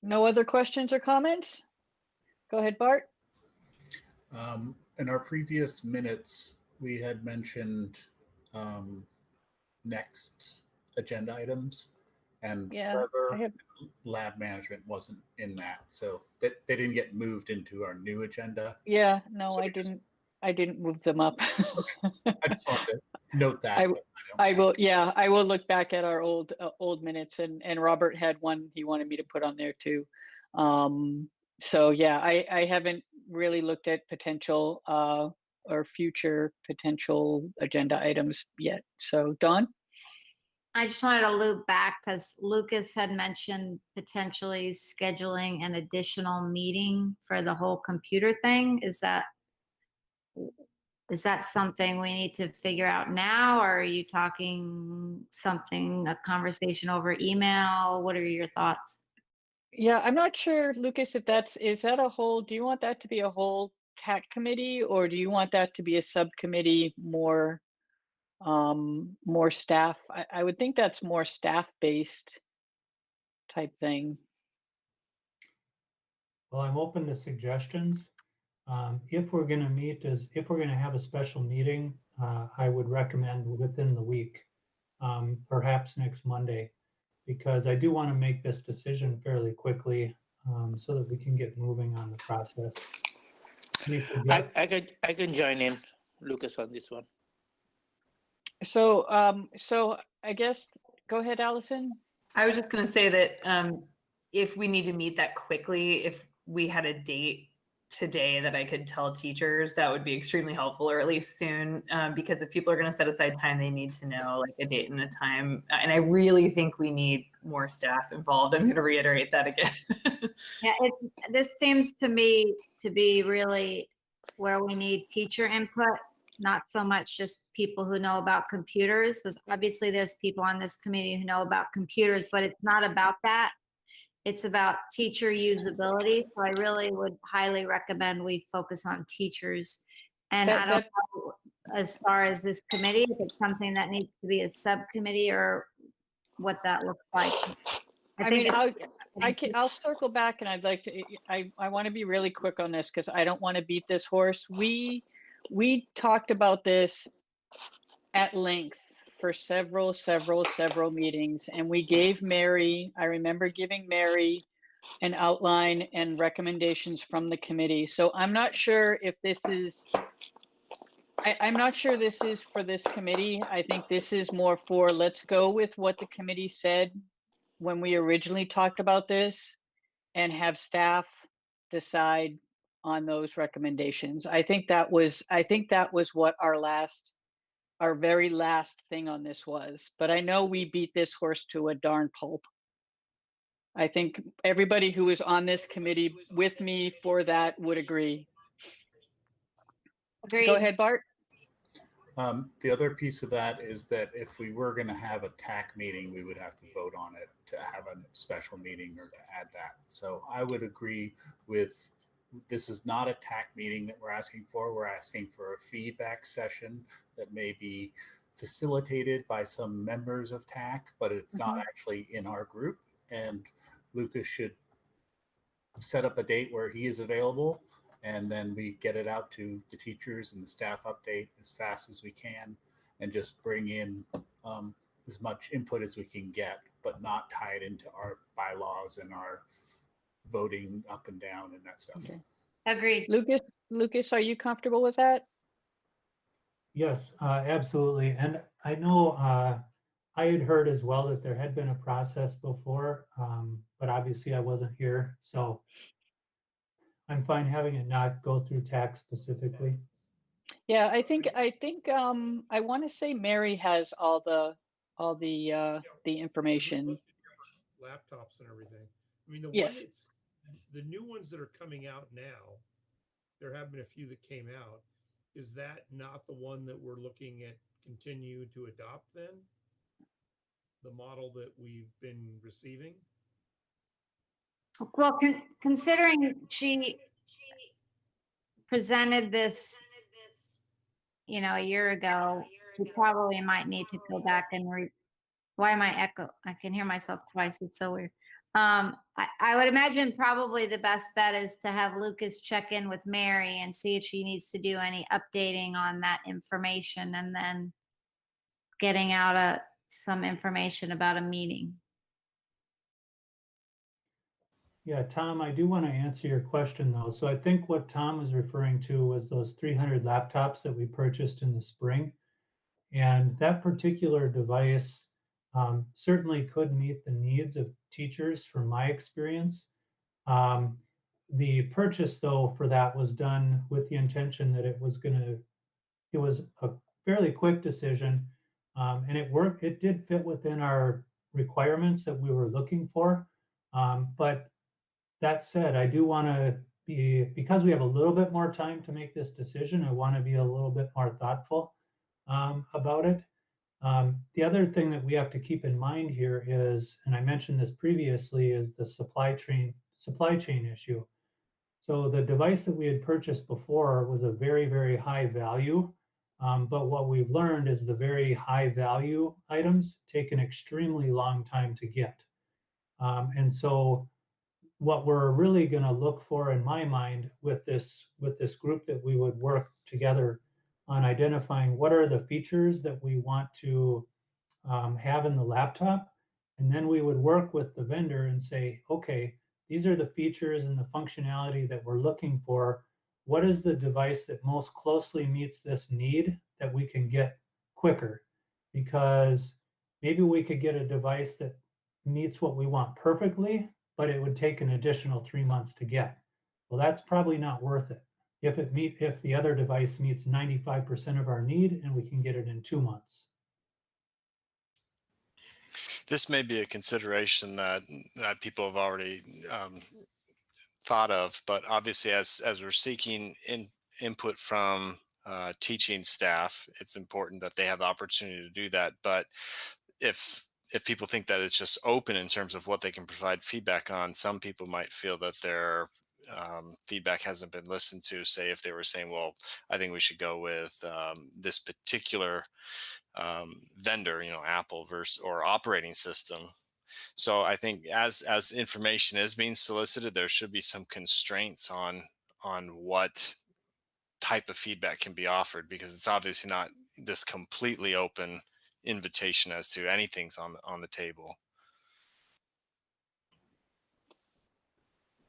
[SPEAKER 1] No other questions or comments? Go ahead, Bart.
[SPEAKER 11] In our previous minutes, we had mentioned next agenda items, and Clever lab management wasn't in that, so they didn't get moved into our new agenda.
[SPEAKER 1] Yeah, no, so I didn't move them up.
[SPEAKER 11] I just wanted to note that.
[SPEAKER 1] I will look back at our old minutes, and Robert had one he wanted me to put on there too. So yeah, I haven't really looked at potential or future potential agenda items yet. So Dawn?
[SPEAKER 3] I just wanted to loop back because Lucas had mentioned potentially scheduling an additional meeting for the whole computer thing. Is that something we need to figure out now, or are you talking a conversation over email? What are your thoughts?
[SPEAKER 1] Yeah, I'm not sure, Lucas, if is that a whole, do you want that to be a whole TAC committee, or do you want that to be a subcommittee, more staff? I would think that's more staff-based type thing.
[SPEAKER 5] Well, I'm open to suggestions. If we're going to have a special meeting, I would recommend within the week, perhaps next Monday, because I do want to make this decision fairly quickly, so that we can get moving on the process.
[SPEAKER 7] I can join in, Lucas, on this one.
[SPEAKER 1] So, so I guess, go ahead, Allison.
[SPEAKER 4] I was just going to say that if we need to meet that quickly, if we had a date today that I could tell teachers, that would be extremely helpful, or at least soon, because if people are going to set aside time, they need to know like a date and a time. And I really think we need more staff involved. I'm going to reiterate that again.
[SPEAKER 3] Yeah, this seems to me to be really where we need teacher input, not so much just people who know about computers, because obviously there's people on this committee who know about computers, but it's not about that. It's about teacher usability. So I really would highly recommend we focus on teachers. And I don't know as far as this committee, if it's something that needs to be a subcommittee or what that looks like.
[SPEAKER 1] I'll circle back, and I'd like to, I want to be really quick on this because I don't want to beat this horse. We talked about this at length for several meetings, and we gave Mary, I remember giving Mary an outline and recommendations from the committee. So I'm not sure if this is, I'm not sure this is for this committee. I think this is more for, let's go with what the committee said when we originally talked about this and have staff decide on those recommendations. I think that was what our very last thing on this was, but I know we beat this horse to a darn pulp. I think everybody who was on this committee with me for that would agree.
[SPEAKER 3] Agreed.
[SPEAKER 1] Go ahead, Bart.
[SPEAKER 11] The other piece of that is that if we were going to have a TAC meeting, we would have to vote on it to have a special meeting or to add that. So I would agree with, this is not a TAC meeting that we're asking for. We're asking for a feedback session that may be facilitated by some members of TAC, but it's not actually in our group. And Lucas should set up a date where he is available, and then we get it out to the teachers and the staff update as fast as we can, and just bring in as much input as we can get, but not tie it into our bylaws and our voting up and down and that stuff.
[SPEAKER 1] Okay.
[SPEAKER 3] Agreed.
[SPEAKER 1] Lucas, are you comfortable with that?
[SPEAKER 5] Yes, absolutely. And I know I had heard as well that there had been a process before, but obviously I wasn't here, so I'm fine having it not go through TAC specifically.
[SPEAKER 1] Yeah, I think I want to say Mary has all the information.
[SPEAKER 8] Laptops and everything. I mean, the new ones that are coming out now, there have been a few that came out. Is that not the one that we're looking at continue to adopt then? The model that we've been receiving?
[SPEAKER 3] Well, considering she presented this, a year ago, we probably might need to go back and why am I echo? I can hear myself twice. It's so weird. I would imagine probably the best bet is to have Lucas check in with Mary and see if she needs to do any updating on that information, and then getting out some information about a meeting.
[SPEAKER 5] Yeah, Tom, I do want to answer your question though. So I think what Tom was referring to was those 300 laptops that we purchased in the spring. And that particular device certainly could meet the needs of teachers from my experience. The purchase, though, for that was done with the intention that it was a fairly quick decision, and it worked. It did fit within our requirements that we were looking for. But that said, I do want to because we have a little bit more time to make this decision, I want to be a little bit more thoughtful about it. The other thing that we have to keep in mind here is, and I mentioned this previously, is the supply chain issue. So the device that we had purchased before was a very, very high value. But what we've learned is the very high value items take an extremely long time to get. And so what we're really going to look for, in my mind, with this group that we would work together on identifying what are the features that we want to have in the laptop, and then we would work with the vendor and say, okay, these are the features and the functionality that we're looking for. What is the device that most closely meets this need that we can get quicker? Because maybe we could get a device that meets what we want perfectly, but it would take an additional 3 months to get. Well, that's probably not worth it. If the other device meets 95% of our need and we can get it in 2 months.
[SPEAKER 2] This may be a consideration that people have already thought of, but obviously as we're seeking input from teaching staff, it's important that they have the opportunity to do that. But if people think that it's just open in terms of what they can provide feedback on, some people might feel that their feedback hasn't been listened to. Say if they were saying, well, I think we should go with this particular vendor, Apple or operating system. So I think as information is being solicited, there should be some constraints on what type of feedback can be offered, because it's obviously not this completely open invitation as to anything's on the table.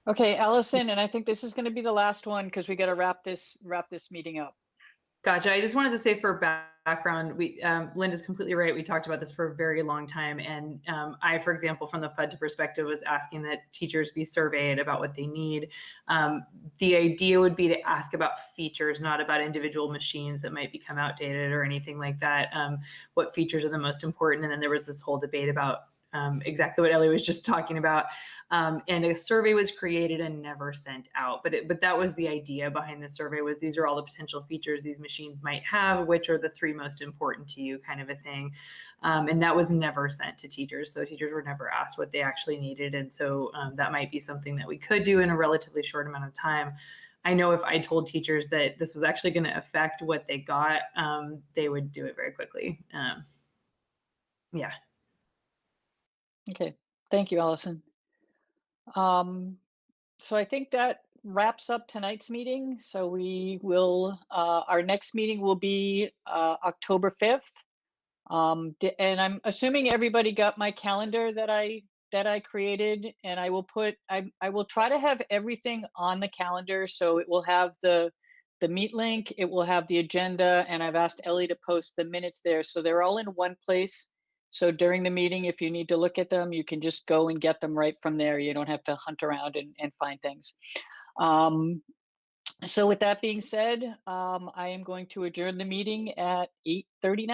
[SPEAKER 1] Okay, Allison, and I think this is going to be the last one because we got to wrap this meeting up.
[SPEAKER 4] Gotcha. I just wanted to say for background, Linda's completely right. We talked about this for a very long time. And I, for example, from the FUD perspective, was asking that teachers be surveyed about what they need. The idea would be to ask about features, not about individual machines that might become outdated or anything like that. What features are the most important? And then there was this whole debate about exactly what Ellie was just talking about. And a survey was created and never sent out. But that was the idea behind the survey, was these are all the potential features these machines might have, which are the 3 most important to you, kind of a thing. And that was never sent to teachers. So teachers were never asked what they actually needed. And so that might be something that we could do in a relatively short amount of time. I know if I told teachers that this was actually going to affect what they got, they would do it very quickly. Yeah.
[SPEAKER 1] Okay, thank you, Allison. So I think that wraps up tonight's meeting. So we will, our next meeting will be October 5th. And I'm assuming everybody got my calendar that I created, and I will I will try to have everything on the calendar. So it will have the meet link, it will have the agenda, and I've asked Ellie to post the minutes there. So they're all in one place. So during the meeting, if you need to look at them, you can just go and get them right from there. You don't have to hunt around and find things. So with that being said, I am going to adjourn the meeting at 8:39.